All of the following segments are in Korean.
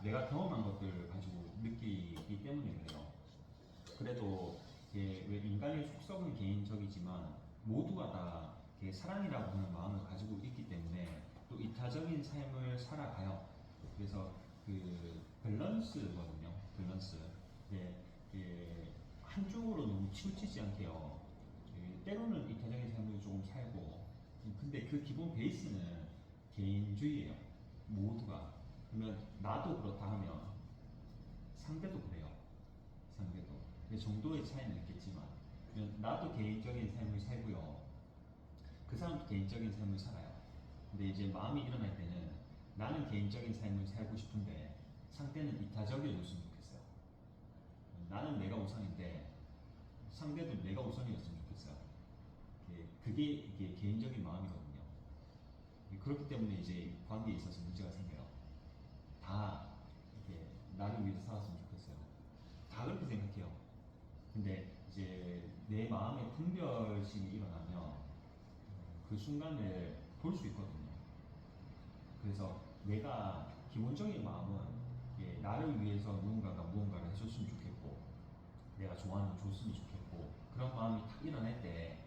내가 경험한 것들을 가지고 느끼기 때문에 그래요. 그래도 이게 왜 인간의 속성은 개인적이지만 모두가 다 이렇게 사랑이라고 하는 마음을 가지고 있기 때문에 또 이타적인 삶을 살아가요. 그래서 그 밸런스거든요. 밸런스. 이게 한쪽으로 너무 치우치지 않게요. 때로는 이타적인 삶을 조금 살고, 근데 그 기본 베이스는 개인주의예요. 모두가. 그러면 나도 그렇다 하면 상대도 그래요. 상대도. 정도의 차이는 있겠지만, 그러면 나도 개인적인 삶을 살고요. 그 사람도 개인적인 삶을 살아요. 근데 이제 마음이 일어날 때는 나는 개인적인 삶을 살고 싶은데 상대는 이타적이었으면 좋겠어요. 나는 내가 우선인데 상대도 내가 우선이었으면 좋겠어요. 그게 이게 개인적인 마음이거든요. 그렇기 때문에 이제 관계에 있어서 문제가 생겨요. 다 이렇게 나를 위해서 살았으면 좋겠어요. 다 그렇게 생각해요. 근데 이제 내 마음에 분별심이 일어나면 그 순간을 볼 수 있거든요. 그래서 내가 기본적인 마음은 나를 위해서 누군가가 무언가를 해줬으면 좋겠고 내가 좋아하는 거 줬으면 좋겠고 그런 마음이 딱 일어날 때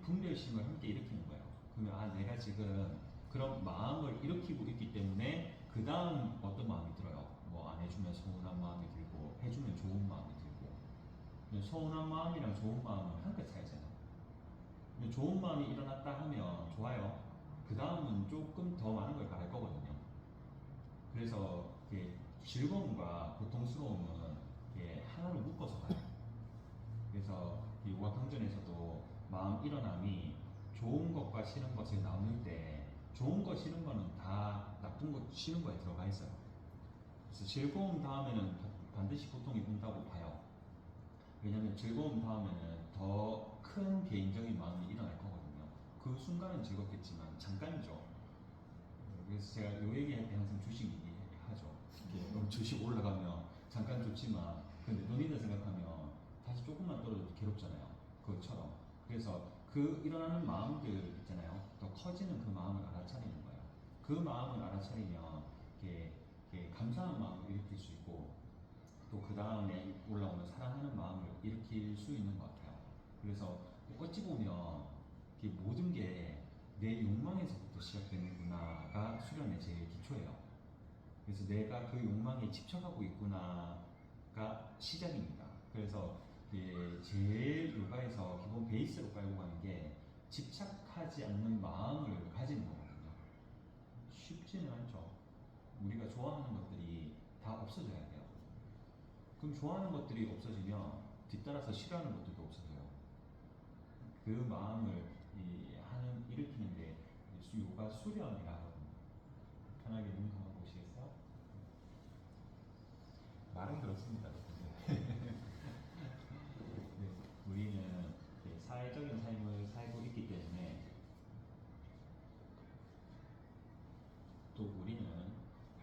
분별심을 함께 일으키는 거예요. 그러면 아 내가 지금 그런 마음을 일으키고 있기 때문에 그 다음 어떤 마음이 들어요. 뭐 안 해주면 서운한 마음이 들고 해주면 좋은 마음이 들고 서운한 마음이랑 좋은 마음은 한 끗 차이잖아요. 좋은 마음이 일어났다 하면 좋아요. 그 다음은 조금 더 많은 걸 바랄 거거든요. 그래서 즐거움과 고통스러움은 하나로 묶어서 가요. 그래서 이 요가 경전에서도 마음 일어남이 좋은 것과 싫은 것을 나눌 때 좋은 거 싫은 거는 다 나쁜 거 싫은 거에 들어가 있어요. 그래서 즐거움 다음에는 반드시 고통이 온다고 봐요. 왜냐하면 즐거움 다음에는 더 큰 개인적인 마음이 일어날 거거든요. 그 순간은 즐겁겠지만 잠깐이죠. 그래서 제가 요 얘기할 때 항상 주식 얘기하죠. 주식 올라가면 잠깐 좋지만 근데 돈이다 생각하면 다시 조금만 떨어져도 괴롭잖아요. 그것처럼. 그래서 그 일어나는 마음들 있잖아요. 더 커지는 그 마음을 알아차리는 거예요. 그 마음을 알아차리면 이게 감사한 마음을 일으킬 수 있고 또 그 다음에 올라오는 사랑하는 마음을 일으킬 수 있는 것 같아요. 그래서 어찌 보면 모든 게 내 욕망에서부터 시작되는구나가 수련의 제일 기초예요. 그래서 내가 그 욕망에 집착하고 있구나가 시작입니다. 그래서 제일 요가에서 기본 베이스로 깔고 가는 게 집착하지 않는 마음을 가지는 거거든요. 쉽지는 않죠. 우리가 좋아하는 것들이 다 없어져야 돼요. 그럼 좋아하는 것들이 없어지면 뒤따라서 싫어하는 것들도 없어져요. 그 마음을 일으키는데 요가 수련이라 하거든요. 편하게 눈 감아보시겠어요? 말은 그렇습니다. 네, 우리는 사회적인 삶을 살고 있기 때문에 또 우리는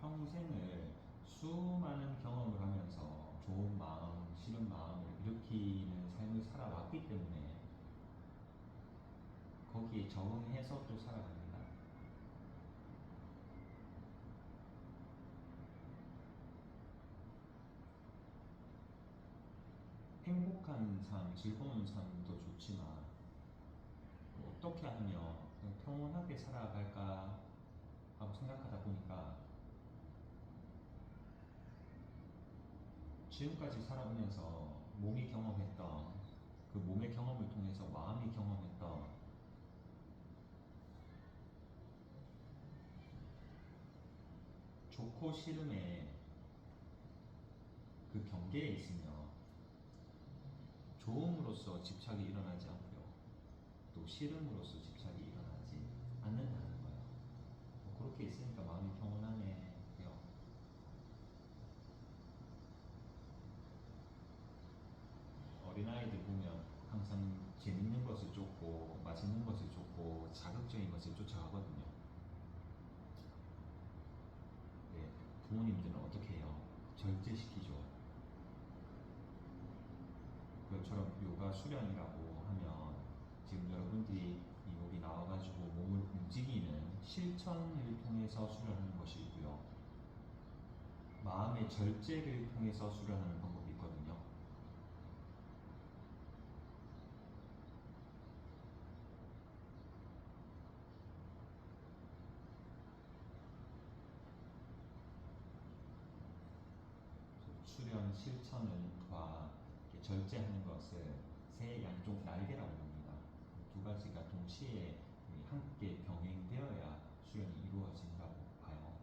평생을 수많은 경험을 하면서 좋은 마음, 싫은 마음을 일으키는 삶을 살아왔기 때문에 거기에 적응해서 또 살아갑니다. 행복한 삶, 즐거운 삶도 좋지만 어떻게 하면 평온하게 살아갈까 하고 생각하다 보니까 지금까지 살아오면서 몸이 경험했던 그 몸의 경험을 통해서 마음이 경험했던 좋고 싫음의 그 경계에 있으면 좋음으로써 집착이 일어나지 않고요. 또 싫음으로써 집착이 일어나지 않는다는 거예요. 그렇게 있으니까 마음이 평온하네요. 어린아이들 보면 항상 재밌는 것을 쫓고 맛있는 것을 쫓고 자극적인 것을 쫓아가거든요. 네, 부모님들은 어떻게 해요? 절제시키죠. 그것처럼 요가 수련이라고 하면 지금 여러분들이 여기 나와가지고 몸을 움직이는 실천을 통해서 수련하는 것이 있고요. 마음의 절제를 통해서 수련하는 방법이 있거든요. 수련 실천과 절제하는 것을 새 양쪽 날개라고 합니다. 두 가지가 동시에 함께 병행되어야 수련이 이루어진다고 봐요.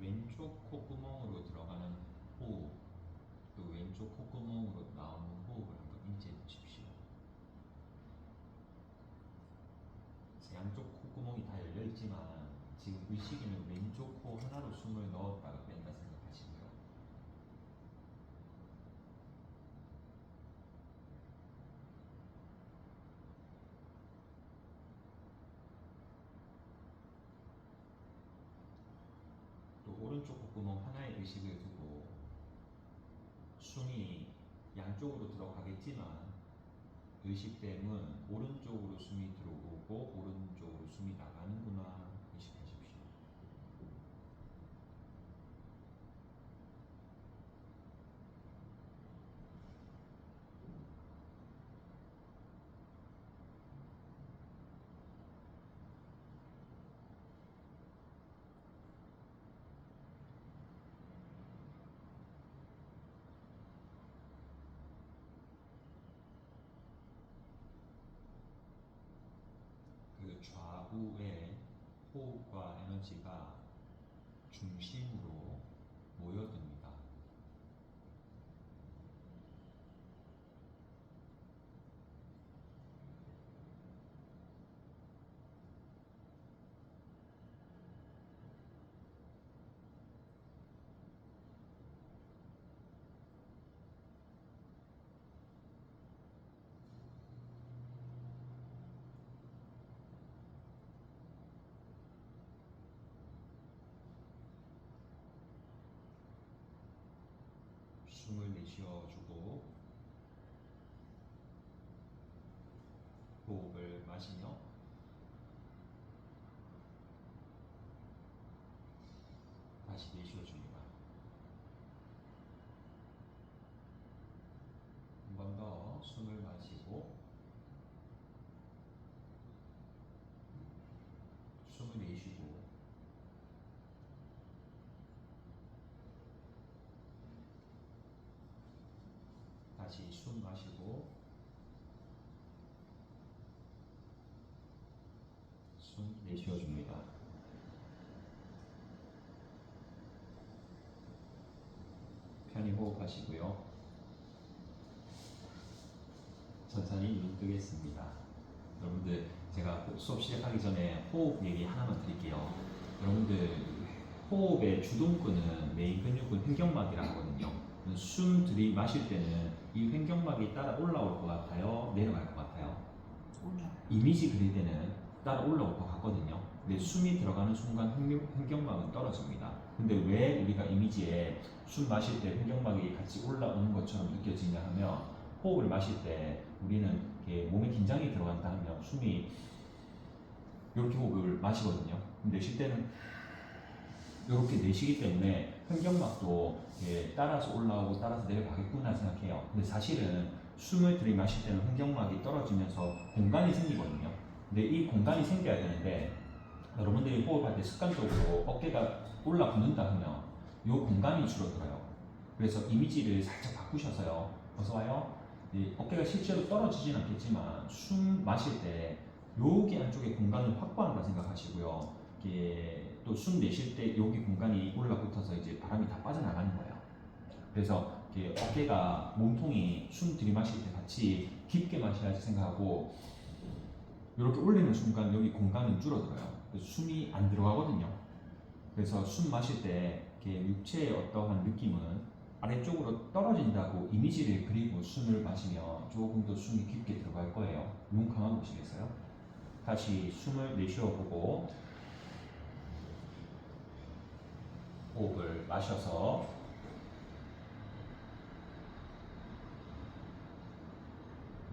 왼쪽 콧구멍으로 들어가는 호흡, 또 왼쪽 콧구멍으로 나오는 호흡을 한번 인지해 보십시오. 양쪽 콧구멍이 다 열려 있지만 지금 의식에는 왼쪽 코 하나로 숨을 넣었다가 뺀다 생각하시고요. 또 오른쪽 콧구멍 하나의 의식을 두고 숨이 양쪽으로 들어가겠지만 의식됨은 오른쪽으로 숨이 들어오고 오른쪽으로 숨이 나가는구나 의식하십시오. 그 좌우의 호흡과 에너지가 중심으로 모여듭니다. 숨을 내쉬어주고 호흡을 마시며 다시 내쉬어줍니다. 한 번 더 숨을 마시고 숨을 내쉬고 다시 숨 마시고 숨 내쉬어줍니다. 편히 호흡하시고요. 천천히 눈 뜨겠습니다. 여러분들 제가 수업 시작하기 전에 호흡 얘기 하나만 드릴게요. 여러분들 호흡의 주동근은 메인 근육은 횡격막이라고 하거든요. 숨 들이마실 때는 이 횡격막이 따라 올라올 것 같아요? 내려갈 것 같아요? 이미지 그릴 때는 따라 올라올 것 같거든요. 근데 숨이 들어가는 순간 횡격막은 떨어집니다. 근데 왜 우리가 이미지에 숨 마실 때 횡격막이 같이 올라오는 것처럼 느껴지냐 하면 호흡을 마실 때 우리는 몸에 긴장이 들어간다 하면 숨이 이렇게 호흡을 마시거든요. 근데 쉴 때는 이렇게 내쉬기 때문에 횡격막도 따라서 올라오고 따라서 내려가겠구나 생각해요. 근데 사실은 숨을 들이마실 때는 횡격막이 떨어지면서 공간이 생기거든요. 근데 이 공간이 생겨야 되는데 여러분들이 호흡할 때 습관적으로 어깨가 올라붙는다 하면 이 공간이 줄어들어요. 그래서 이미지를 살짝 바꾸셔서요. 어서와요. 어깨가 실제로 떨어지진 않겠지만 숨 마실 때 여기 안쪽에 공간을 확보한다 생각하시고요. 또 숨 내쉴 때 여기 공간이 올라붙어서 이제 바람이 다 빠져나가는 거예요. 그래서 어깨가 몸통이 숨 들이마실 때 같이 깊게 마셔야지 생각하고 이렇게 올리는 순간 여기 공간은 줄어들어요. 그래서 숨이 안 들어가거든요. 그래서 숨 마실 때 이렇게 육체의 어떠한 느낌은 아래쪽으로 떨어진다고 이미지를 그리고 숨을 마시면 조금 더 숨이 깊게 들어갈 거예요. 눈 감아 보시겠어요? 다시 숨을 내쉬어 보고 호흡을 마셔서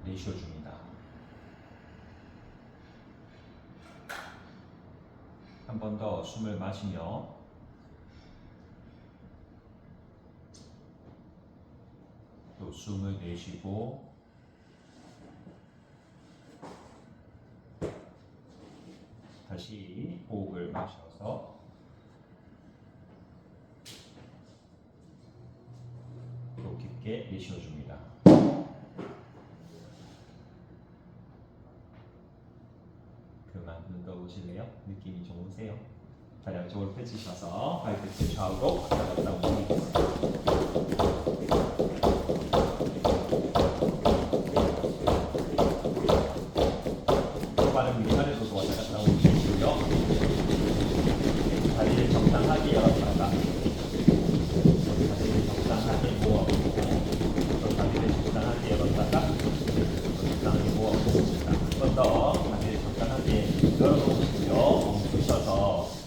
내쉬어 줍니다. 한 번 더 숨을 마시며 또 숨을 내쉬고 다시 호흡을 마셔서 또 깊게 내쉬어 줍니다. 그만 눈 떠보실래요? 느낌이 좋으세요? 자, 양쪽으로 펼치셔서 발끝을 좌우로 왔다 갔다 움직이겠습니다. 발은 위아래로도 왔다 갔다 움직이고요. 다리를 적당하게 열었다가 다리를 적당하게 모아보고 또 다리를 적당하게 열었다가 또 적당하게 모아보겠습니다. 한 번 더 다리를 적당하게 열어놓으시고요. 멈추셔서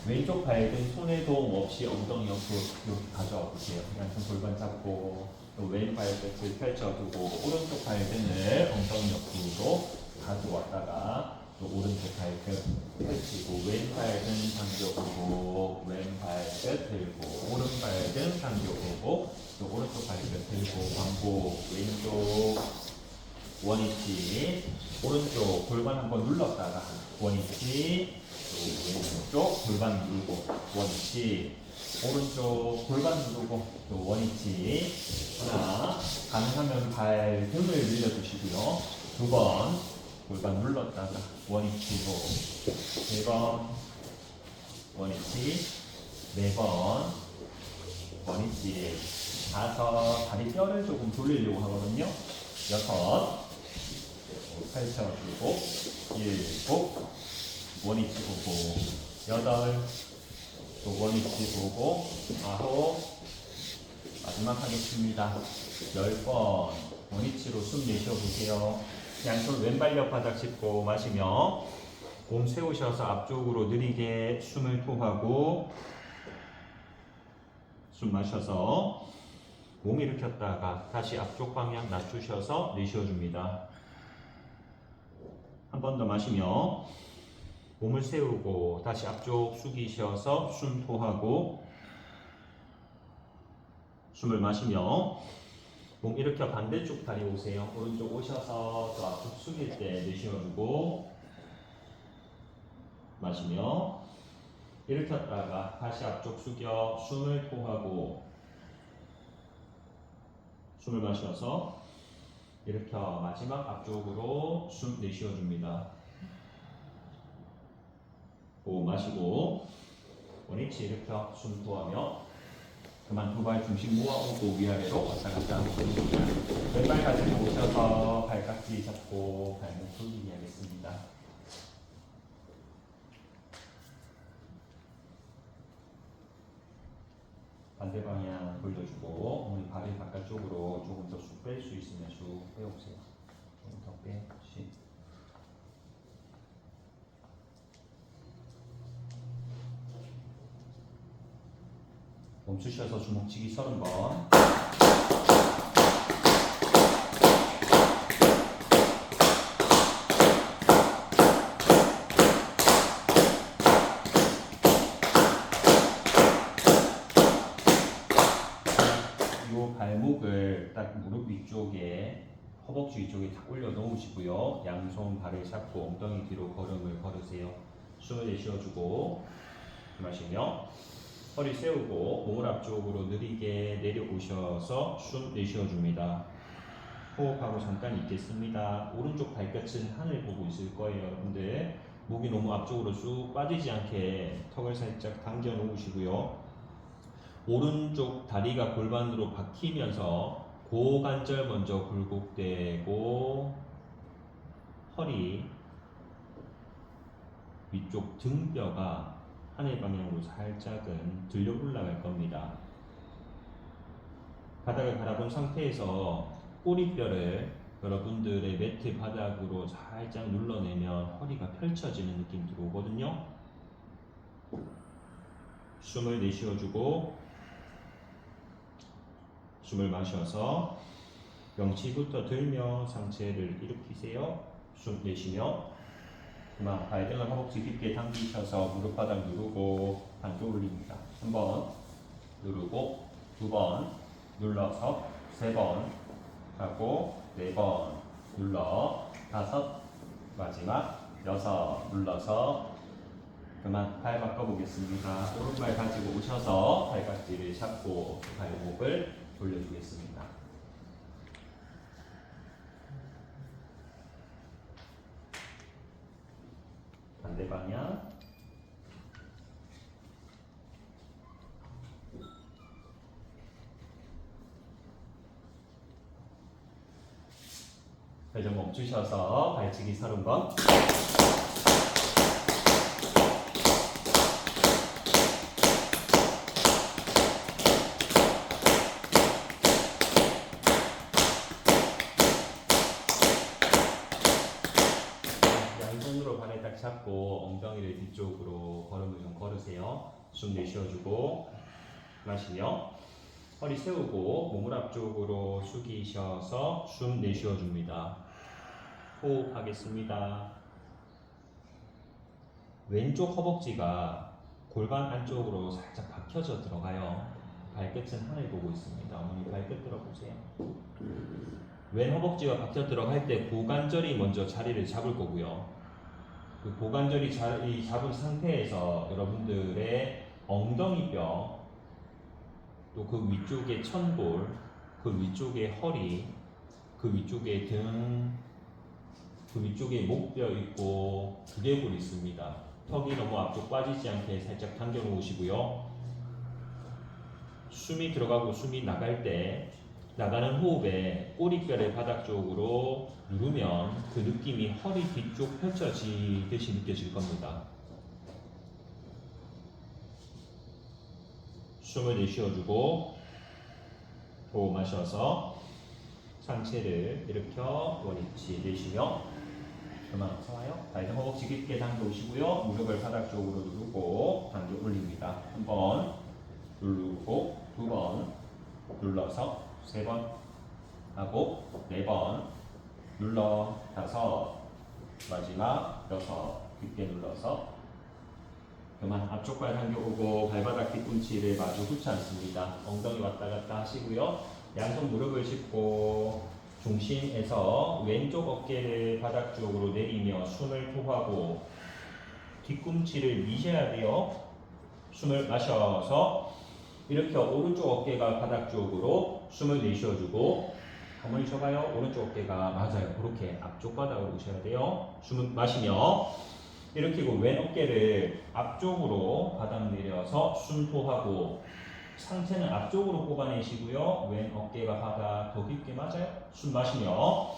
왼쪽 발등 손에 도움 없이 엉덩이 옆으로 이렇게 가져와 보세요. 양손 골반 잡고 또 왼 발끝을 펼쳐두고 오른쪽 발등을 엉덩이 옆으로 가져왔다가 또 오른쪽 발끝 펼치고 왼 발등 당겨보고 왼 발끝 들고 오른 발등 당겨보고 또 오른쪽 발끝 들고 반복 왼쪽 원위치 오른쪽 골반 한번 눌렀다가 원위치 또 왼쪽 골반 누르고 원위치 오른쪽 골반 누르고 또 원위치 하나 가능하면 발등을 늘려주시고요. 두 번 골반 눌렀다가 원위치고 세 번 원위치 네 번 원위치 다섯 다리 뼈를 조금 돌리려고 하거든요. 여섯 펼쳐주고 일곱 원위치 보고 여덟 또 원위치 보고 아홉 마지막 하겠습니다. 10번 원위치로 숨 내쉬어 보세요. 양손 왼발 옆바닥 짚고 마시며 몸 세우셔서 앞쪽으로 느리게 숨을 토하고 숨 마셔서 몸 일으켰다가 다시 앞쪽 방향 낮추셔서 내쉬어 줍니다. 한 번 더 마시며 몸을 세우고 다시 앞쪽 숙이셔서 숨 토하고 숨을 마시며 몸 일으켜 반대쪽 다리 오세요. 오른쪽 오셔서 또 앞쪽 숙일 때 내쉬어주고 마시며 일으켰다가 다시 앞쪽 숙여 숨을 토하고 숨을 마셔서 일으켜 마지막 앞쪽으로 숨 내쉬어줍니다. 호흡 마시고 원위치 일으켜 숨 토하며 그만 두 발 중심 모아오고 위아래로 왔다 갔다 하겠습니다. 왼발 가지고 오셔서 발깍지 잡고 발목 돌리기 하겠습니다. 반대 방향 돌려주고 우리 발을 바깥쪽으로 조금 더 쑥 뺄 수 있으면 쑥 빼오세요. 조금 더 빼시. 멈추셔서 주먹치기 30번. 이 발목을 딱 무릎 위쪽에 허벅지 위쪽에 딱 올려 놓으시고요. 양손 발을 잡고 엉덩이 뒤로 걸음을 걸으세요. 숨을 내쉬어주고 마시며 허리 세우고 몸을 앞쪽으로 느리게 내려오셔서 숨 내쉬어줍니다. 호흡하고 잠깐 있겠습니다. 오른쪽 발끝은 하늘 보고 있을 거예요. 여러분들 목이 너무 앞쪽으로 쑥 빠지지 않게 턱을 살짝 당겨 놓으시고요. 오른쪽 다리가 골반으로 박히면서 고관절 먼저 굴곡되고 허리 위쪽 등뼈가 하늘 방향으로 살짝은 들려 올라갈 겁니다. 바닥을 바라본 상태에서 꼬리뼈를 여러분들의 매트 바닥으로 살짝 눌러내면 허리가 펼쳐지는 느낌 들어오거든요. 숨을 내쉬어주고 숨을 마셔서 명치부터 들며 상체를 일으키세요. 숨 내쉬며 그만 발등을 허벅지 깊게 당기셔서 무릎 바닥 누르고 반쪽 올립니다. 1번 누르고 2번 눌러서 3번 하고 4번 눌러 5 마지막 6 눌러서 그만 발 바꿔보겠습니다. 오른발 가지고 오셔서 발깍지를 잡고 발목을 돌려주겠습니다. 반대 방향. 회전 멈추셔서 발치기 30번. 양손으로 발을 딱 잡고 엉덩이를 뒤쪽으로 걸음을 좀 걸으세요. 숨 내쉬어주고 마시며 허리 세우고 몸을 앞쪽으로 숙이셔서 숨 내쉬어줍니다. 호흡하겠습니다. 왼쪽 허벅지가 골반 안쪽으로 살짝 박혀져 들어가요. 발끝은 하늘 보고 있습니다. 어머니 발끝 들어보세요. 왼 허벅지가 박혀 들어갈 때 고관절이 먼저 자리를 잡을 거고요. 그 고관절이 자리 잡은 상태에서 여러분들의 엉덩이뼈, 또 그 위쪽에 천골, 그 위쪽에 허리, 그 위쪽에 등, 그 위쪽에 목뼈 있고 두개골 있습니다. 턱이 너무 앞쪽 빠지지 않게 살짝 당겨 놓으시고요. 숨이 들어가고 숨이 나갈 때 나가는 호흡에 꼬리뼈를 바닥 쪽으로 누르면 그 느낌이 허리 뒤쪽 펼쳐지듯이 느껴질 겁니다. 숨을 내쉬어주고 호흡 마셔서 상체를 일으켜 원위치 내쉬며 그만 어서와요. 발등 허벅지 깊게 당겨 오시고요. 무릎을 바닥 쪽으로 누르고 당겨 올립니다. 1번 누르고 2번 눌러서 3번 하고 4번 눌러 5 마지막 6 깊게 눌러서 그만 앞쪽 발 당겨 오고 발바닥 뒤꿈치를 마주 붙지 않습니다. 엉덩이 왔다 갔다 하시고요. 양손 무릎을 짚고 중심에서 왼쪽 어깨를 바닥 쪽으로 내리며 숨을 토하고 뒤꿈치를 미셔야 돼요. 숨을 마셔서 이렇게 오른쪽 어깨가 바닥 쪽으로 숨을 내쉬어주고 어머니 줘봐요. 오른쪽 어깨가 맞아요. 그렇게 앞쪽 바닥으로 오셔야 돼요. 숨을 마시며 일으키고 왼 어깨를 앞쪽으로 바닥 내려서 숨 토하고 상체는 앞쪽으로 뽑아내시고요. 왼 어깨가 바닥 더 깊게 맞아요. 숨 마시며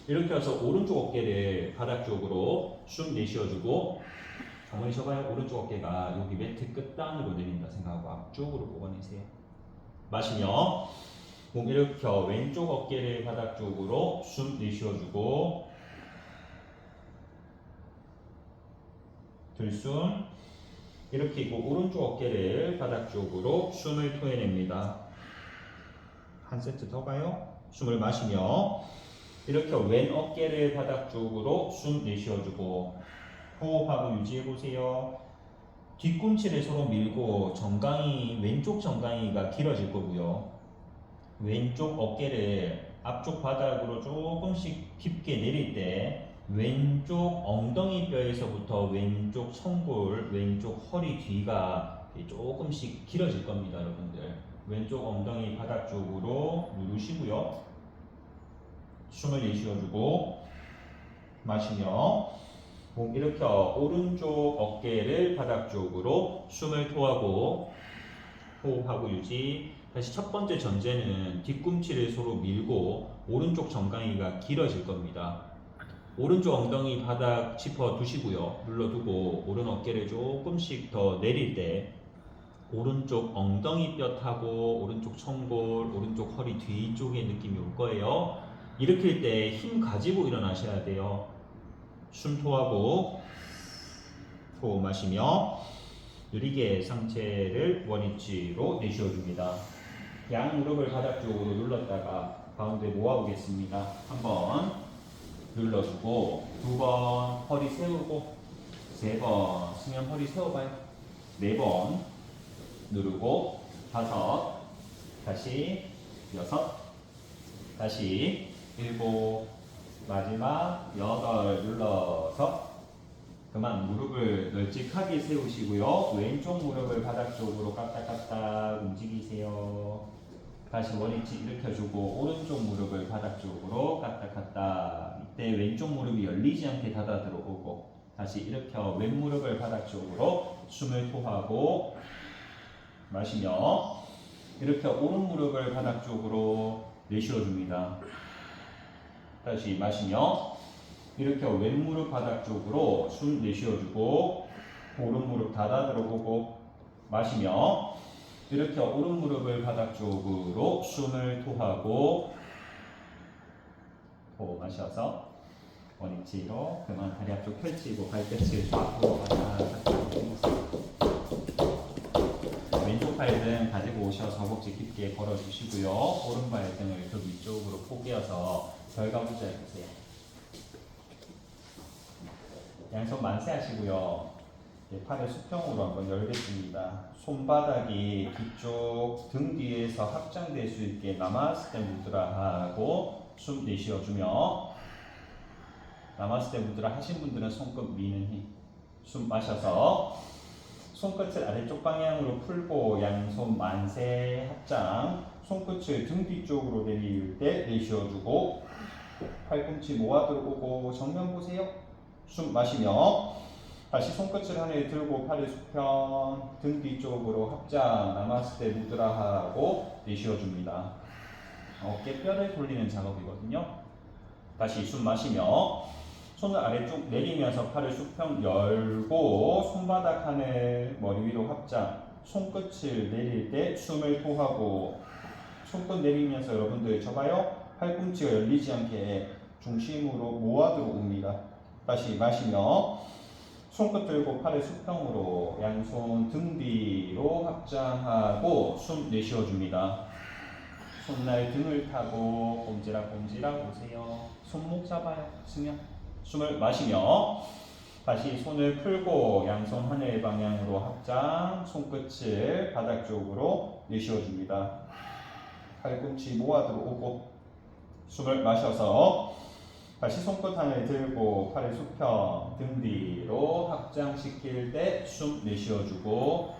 일으켜서 오른쪽 어깨를 바닥 쪽으로 숨 내쉬어주고 어머니 줘봐요. 오른쪽 어깨가 여기 매트 끝단으로 내린다 생각하고 앞쪽으로 뽑아내세요. 마시며 몸 일으켜 왼쪽 어깨를 바닥 쪽으로 숨 내쉬어주고 들숨 일으키고 오른쪽 어깨를 바닥 쪽으로 숨을 토해냅니다. 한 세트 더 가요. 숨을 마시며 일으켜 왼 어깨를 바닥 쪽으로 숨 내쉬어주고 호흡하고 유지해보세요. 뒤꿈치를 서로 밀고 정강이 왼쪽 정강이가 길어질 거고요. 왼쪽 어깨를 앞쪽 바닥으로 조금씩 깊게 내릴 때 왼쪽 엉덩이 뼈에서부터 왼쪽 성골, 왼쪽 허리 뒤가 조금씩 길어질 겁니다, 여러분들. 왼쪽 엉덩이 바닥 쪽으로 누르시고요. 숨을 내쉬어주고 마시며 몸 일으켜 오른쪽 어깨를 바닥 쪽으로 숨을 토하고 호흡하고 유지. 다시 첫 번째 전제는 뒤꿈치를 서로 밀고 오른쪽 정강이가 길어질 겁니다. 오른쪽 엉덩이 바닥 짚어 두시고요. 눌러두고 오른 어깨를 조금씩 더 내릴 때 오른쪽 엉덩이 뼈하고 오른쪽 청골, 오른쪽 허리 뒤쪽의 느낌이 올 거예요. 일으킬 때 힘 가지고 일어나셔야 돼요. 숨 토하고 호흡 마시며 느리게 상체를 원위치로 내쉬어줍니다. 양 무릎을 바닥 쪽으로 눌렀다가 가운데 모아오겠습니다. 한번 눌러주고 2번 허리 세우고 3번 수면 허리 세워봐요. 4번 누르고 5 다시 6 다시 7 마지막 8 눌러서 그만 무릎을 널찍하게 세우시고요. 왼쪽 무릎을 바닥 쪽으로 까딱까딱 움직이세요. 다시 원위치 일으켜주고 오른쪽 무릎을 바닥 쪽으로 까딱까딱. 이때 왼쪽 무릎이 열리지 않게 닫아 들어오고 다시 일으켜 왼무릎을 바닥 쪽으로 숨을 토하고 마시며 일으켜 오른 무릎을 바닥 쪽으로 내쉬어줍니다. 다시 마시며 일으켜 왼무릎 바닥 쪽으로 숨 내쉬어주고 오른 무릎 닫아 들어오고 마시며 일으켜 오른 무릎을 바닥 쪽으로 숨을 토하고 호흡 마셔서 원위치로 그만 다리 앞쪽 펼치고 발끝을 앞으로 왼쪽 발등 가지고 오셔서 허벅지 깊게 걸어주시고요. 오른 발등을 그 위쪽으로 포개어서 결과부자 해주세요. 양손 만세 하시고요. 팔을 수평으로 한번 열겠습니다. 손바닥이 뒤쪽 등 뒤에서 합장될 수 있게 나마스테 무드라 하고 숨 내쉬어주며 나마스테 무드라 하신 분들은 손끝 미는 힘. 숨 마셔서 손끝을 아래쪽 방향으로 풀고 양손 만세 합장. 손끝을 등 뒤쪽으로 내릴 때 내쉬어주고 팔꿈치 모아 들어오고 정면 보세요. 숨 마시며 다시 손끝을 하늘에 들고 팔을 수평 등 뒤쪽으로 합장 나마스테 무드라 하고 내쉬어줍니다. 어깨뼈를 돌리는 작업이거든요. 다시 숨 마시며 손을 아래쪽 내리면서 팔을 수평 열고 손바닥 하늘 머리 위로 합장 손끝을 내릴 때 숨을 토하고 손끝 내리면서 여러분들 저봐요. 팔꿈치가 열리지 않게 중심으로 모아 들어옵니다. 다시 마시며 손끝 들고 팔을 수평으로 양손 등 뒤로 확장하고 숨 내쉬어줍니다. 손날 등을 타고 꼼지락꼼지락 오세요. 손목 잡아요. 승현. 숨을 마시며 다시 손을 풀고 양손 하늘 방향으로 확장 손끝을 바닥 쪽으로 내쉬어줍니다. 팔꿈치 모아 들어오고 숨을 마셔서 다시 손끝 하늘 들고 팔을 수평 등 뒤로 확장시킬 때 숨 내쉬어주고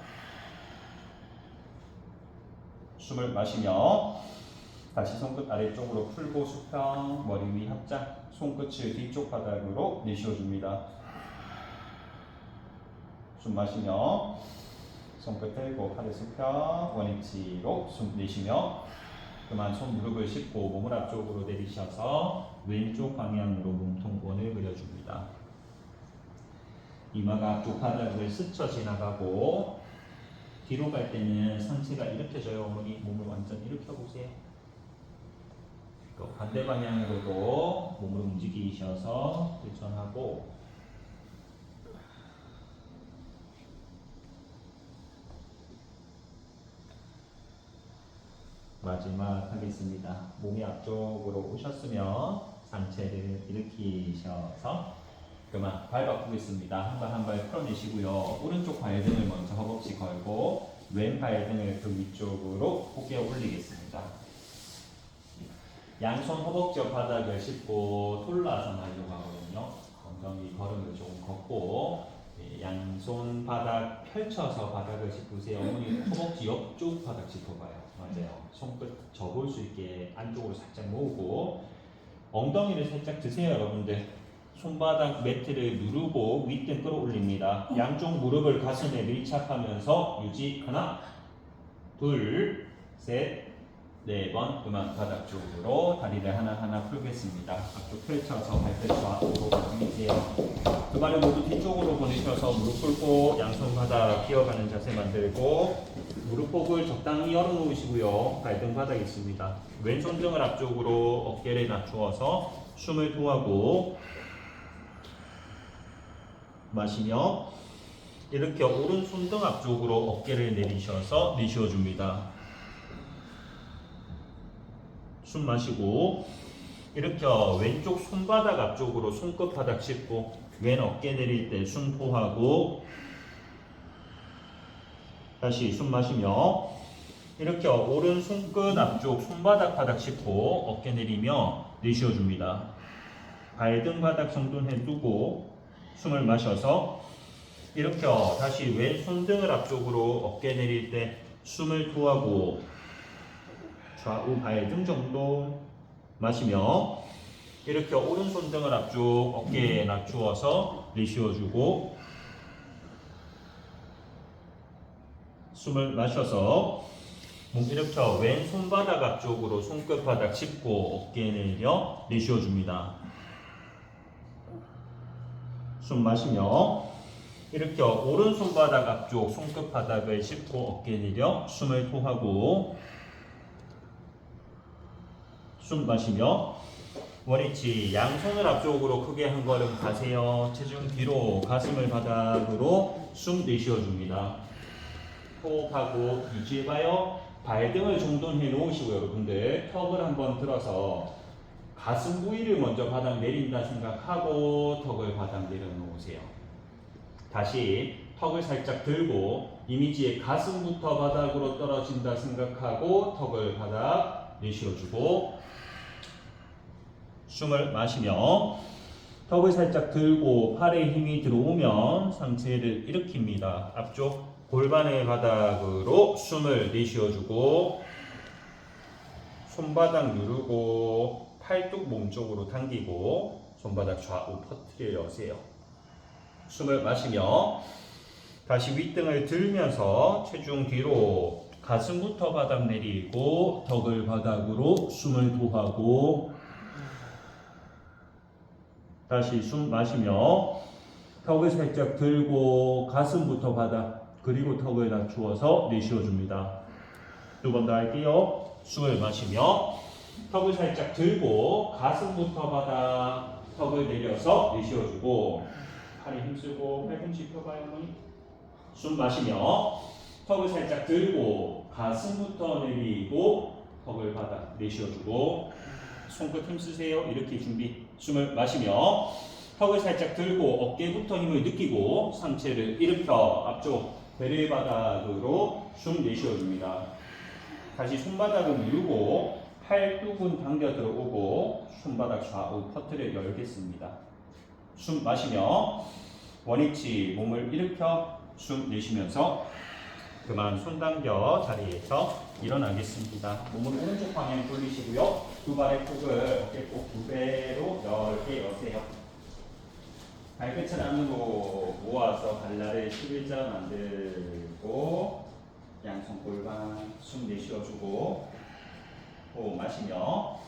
숨을 마시며 다시 손끝 아래쪽으로 풀고 수평 머리 위 확장 손끝을 뒤쪽 바닥으로 내쉬어줍니다. 숨 마시며 손끝 들고 팔을 수평 원위치로 숨 내쉬며 그만 손 무릎을 짚고 몸을 앞쪽으로 내리셔서 왼쪽 방향으로 몸통원을 그려줍니다. 이마가 앞쪽 바닥을 스쳐 지나가고 뒤로 갈 때는 상체가 이렇게 져요. 어머니 몸을 완전 일으켜 보세요. 반대 방향으로도 몸을 움직이셔서 실천하고 마지막 하겠습니다. 몸이 앞쪽으로 오셨으면 상체를 일으키셔서 그만 발 바꾸겠습니다. 한 발 한 발 풀어내시고요. 오른쪽 발등을 먼저 허벅지 걸고 왼 발등을 그 위쪽으로 포개 올리겠습니다. 양손 허벅지 옆 바닥을 짚고 톨라아사나 하려고 하거든요. 엉덩이 걸음을 조금 걷고 양손 바닥 펼쳐서 바닥을 짚으세요. 어머니 허벅지 옆쪽 바닥 짚어봐요. 맞아요. 손끝 접을 수 있게 안쪽으로 살짝 모으고 엉덩이를 살짝 드세요. 여러분들 손바닥 매트를 누르고 윗등 끌어올립니다. 양쪽 무릎을 가슴에 밀착하면서 유지 하나 둘 셋 4번 그만 바닥 쪽으로 다리를 하나하나 풀겠습니다. 앞쪽 펼쳐서 발끝 좌우로 당기세요. 두 발을 모두 뒤쪽으로 보내셔서 무릎 꿇고 양손 바닥 기어가는 자세 만들고 무릎복을 적당히 열어놓으시고요. 발등 바닥 있습니다. 왼손 등을 앞쪽으로 어깨를 낮추어서 숨을 토하고 마시며 이렇게 오른손 등 앞쪽으로 어깨를 내리셔서 내쉬어줍니다. 숨 마시고 이렇게 왼쪽 손바닥 앞쪽으로 손끝 바닥 짚고 왼 어깨 내릴 때 숨 토하고 다시 숨 마시며 이렇게 오른 손끝 앞쪽 손바닥 바닥 짚고 어깨 내리며 내쉬어줍니다. 발등 바닥 정돈해 두고 숨을 마셔서 이렇게 다시 왼손 등을 앞쪽으로 어깨 내릴 때 숨을 토하고 좌우 발등 정도 마시며 이렇게 오른손 등을 앞쪽 어깨에 낮추어서 내쉬어주고 숨을 마셔서 몸 이렇게 왼손 바닥 앞쪽으로 손끝 바닥 짚고 어깨 내려 내쉬어줍니다. 숨 마시며 이렇게 오른손 바닥 앞쪽 손끝 바닥을 짚고 어깨 내려 숨을 토하고 숨 마시며 원위치 양손을 앞쪽으로 크게 한 걸음 가세요. 체중 뒤로 가슴을 바닥으로 숨 내쉬어줍니다. 호흡하고 유지해봐요. 발등을 정돈해 놓으시고 여러분들 턱을 한번 들어서 가슴 부위를 먼저 바닥 내린다 생각하고 턱을 바닥 내려놓으세요. 다시 턱을 살짝 들고 이미지의 가슴부터 바닥으로 떨어진다 생각하고 턱을 바닥 내쉬어주고 숨을 마시며 턱을 살짝 들고 팔에 힘이 들어오면 상체를 일으킵니다. 앞쪽 골반의 바닥으로 숨을 내쉬어주고 손바닥 누르고 팔뚝 몸쪽으로 당기고 손바닥 좌우 퍼트려 여세요. 숨을 마시며 다시 윗등을 들면서 체중 뒤로 가슴부터 바닥 내리고 턱을 바닥으로 숨을 토하고 다시 숨 마시며 턱을 살짝 들고 가슴부터 바닥 그리고 턱을 낮추어서 내쉬어줍니다. 두 번 더 할게요. 숨을 마시며 턱을 살짝 들고 가슴부터 바닥 턱을 내려서 내쉬어주고 팔에 힘쓰고 팔꿈치 펴봐요. 어머니. 숨 마시며 턱을 살짝 들고 가슴부터 내리고 턱을 바닥 내쉬어주고 손끝 힘쓰세요. 이렇게 준비. 숨을 마시며 턱을 살짝 들고 어깨부터 힘을 느끼고 상체를 일으켜 앞쪽 배를 바닥으로 숨 내쉬어줍니다. 다시 손바닥을 누르고 팔뚝은 당겨 들어오고 손바닥 좌우 퍼트려 열겠습니다. 숨 마시며 원위치 몸을 일으켜 숨 내쉬면서 그만 손 당겨 자리에서 일어나겠습니다. 몸을 오른쪽 방향 돌리시고요. 두 발의 폭을 어깨폭 2배로 넓게 여세요. 발끝을 안으로 모아서 발날을 11자 만들고 양손 골반 숨 내쉬어주고 호흡 마시며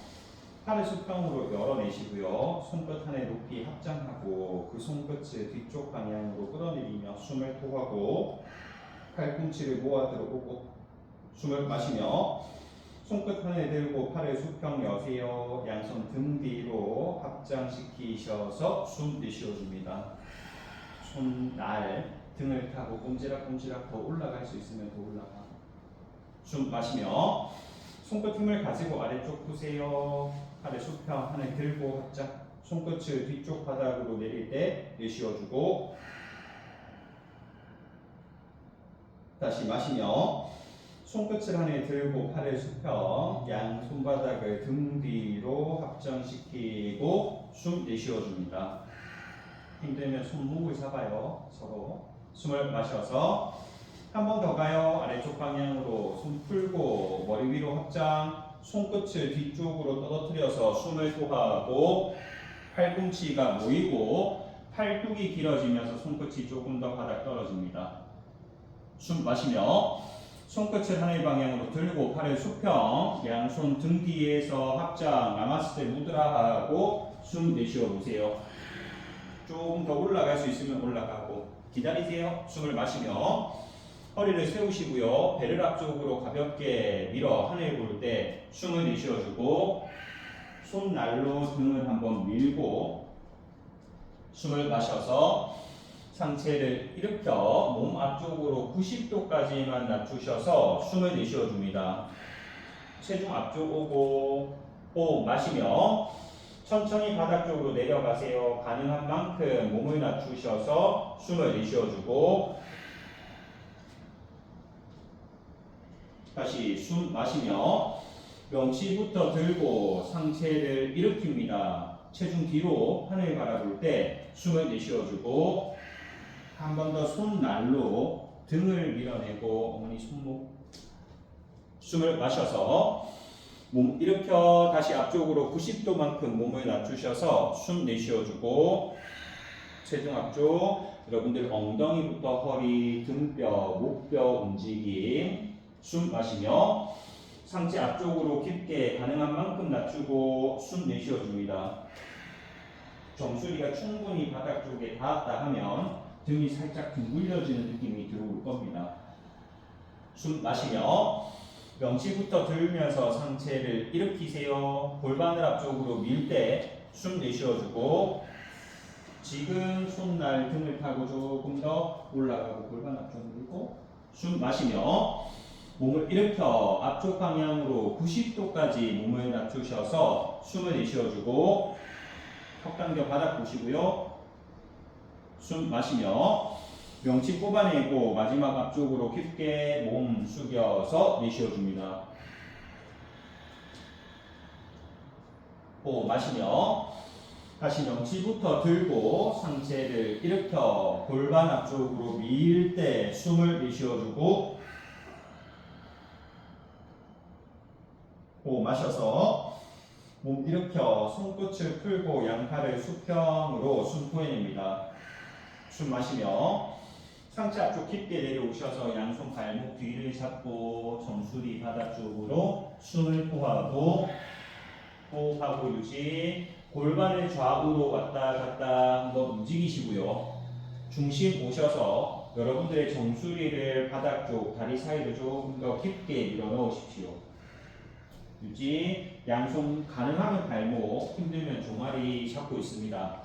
팔을 수평으로 열어내시고요. 손끝 하늘 높이 합장하고 그 손끝을 뒤쪽 방향으로 끌어내리며 숨을 토하고 팔꿈치를 모아 들어오고 숨을 마시며 손끝 하늘 들고 팔을 수평 여세요. 양손 등 뒤로 합장시키셔서 숨 내쉬어줍니다. 손날 등을 타고 꼼지락꼼지락 더 올라갈 수 있으면 더 올라가. 숨 마시며 손끝 힘을 가지고 아래쪽 푸세요. 팔을 수평 하늘 들고 합장. 손끝을 뒤쪽 바닥으로 내릴 때 내쉬어주고 다시 마시며 손끝을 하늘 들고 팔을 수평 양 손바닥을 등 뒤로 합장시키고 숨 내쉬어줍니다. 힘들면 손목을 잡아요. 서로 숨을 마셔서 한 번 더 가요. 아래쪽 방향으로 손 풀고 머리 위로 합장 손끝을 뒤쪽으로 떨어뜨려서 숨을 토하고 팔꿈치가 모이고 팔뚝이 길어지면서 손끝이 조금 더 바닥 떨어집니다. 숨 마시며 손끝을 하늘 방향으로 들고 팔을 수평, 양손 등 뒤에서 합장, 나마스테 무드라 하고 숨 내쉬어 보세요. 조금 더 올라갈 수 있으면 올라가고 기다리세요. 숨을 마시며 허리를 세우시고요. 배를 앞쪽으로 가볍게 밀어 하늘 볼 때 숨을 내쉬어주고 손날로 등을 한번 밀고 숨을 마셔서 상체를 일으켜 몸 앞쪽으로 90도까지만 낮추셔서 숨을 내쉬어줍니다. 체중 앞쪽 오고 호흡 마시며 천천히 바닥 쪽으로 내려가세요. 가능한 만큼 몸을 낮추셔서 숨을 내쉬어주고 다시 숨 마시며 명치부터 들고 상체를 일으킵니다. 체중 뒤로 하늘 바라볼 때 숨을 내쉬어주고 한 번 더 손날로 등을 밀어내고 어머니 손목 숨을 마셔서 몸 일으켜 다시 앞쪽으로 90도만큼 몸을 낮추셔서 숨 내쉬어주고 체중 앞쪽 여러분들 엉덩이부터 허리, 등뼈, 목뼈 움직임 숨 마시며 상체 앞쪽으로 깊게 가능한 만큼 낮추고 숨 내쉬어줍니다. 정수리가 충분히 바닥 쪽에 닿았다 하면 등이 살짝 둥글려지는 느낌이 들어올 겁니다. 숨 마시며 명치부터 들면서 상체를 일으키세요. 골반을 앞쪽으로 밀 때 숨 내쉬어주고 지금 손날 등을 타고 조금 더 올라가고 골반 앞쪽 밀고 숨 마시며 몸을 일으켜 앞쪽 방향으로 90도까지 몸을 낮추셔서 숨을 내쉬어주고 턱 당겨 바닥 보시고요. 숨 마시며 명치 뽑아내고 마지막 앞쪽으로 깊게 몸 숙여서 내쉬어줍니다. 호흡 마시며 다시 명치부터 들고 상체를 일으켜 골반 앞쪽으로 밀 때 숨을 내쉬어주고 호흡 마셔서 몸 일으켜 손끝을 풀고 양팔을 수평으로 숨 토해냅니다. 숨 마시며 상체 앞쪽 깊게 내려오셔서 양손 발목 뒤를 잡고 정수리 바닥 쪽으로 숨을 토하고 호흡하고 유지. 골반을 좌우로 왔다 갔다 한번 움직이시고요. 중심 오셔서 여러분들의 정수리를 바닥 쪽 다리 사이로 조금 더 깊게 밀어 넣으십시오. 유지. 양손 가능하면 발목, 힘들면 종아리 잡고 있습니다.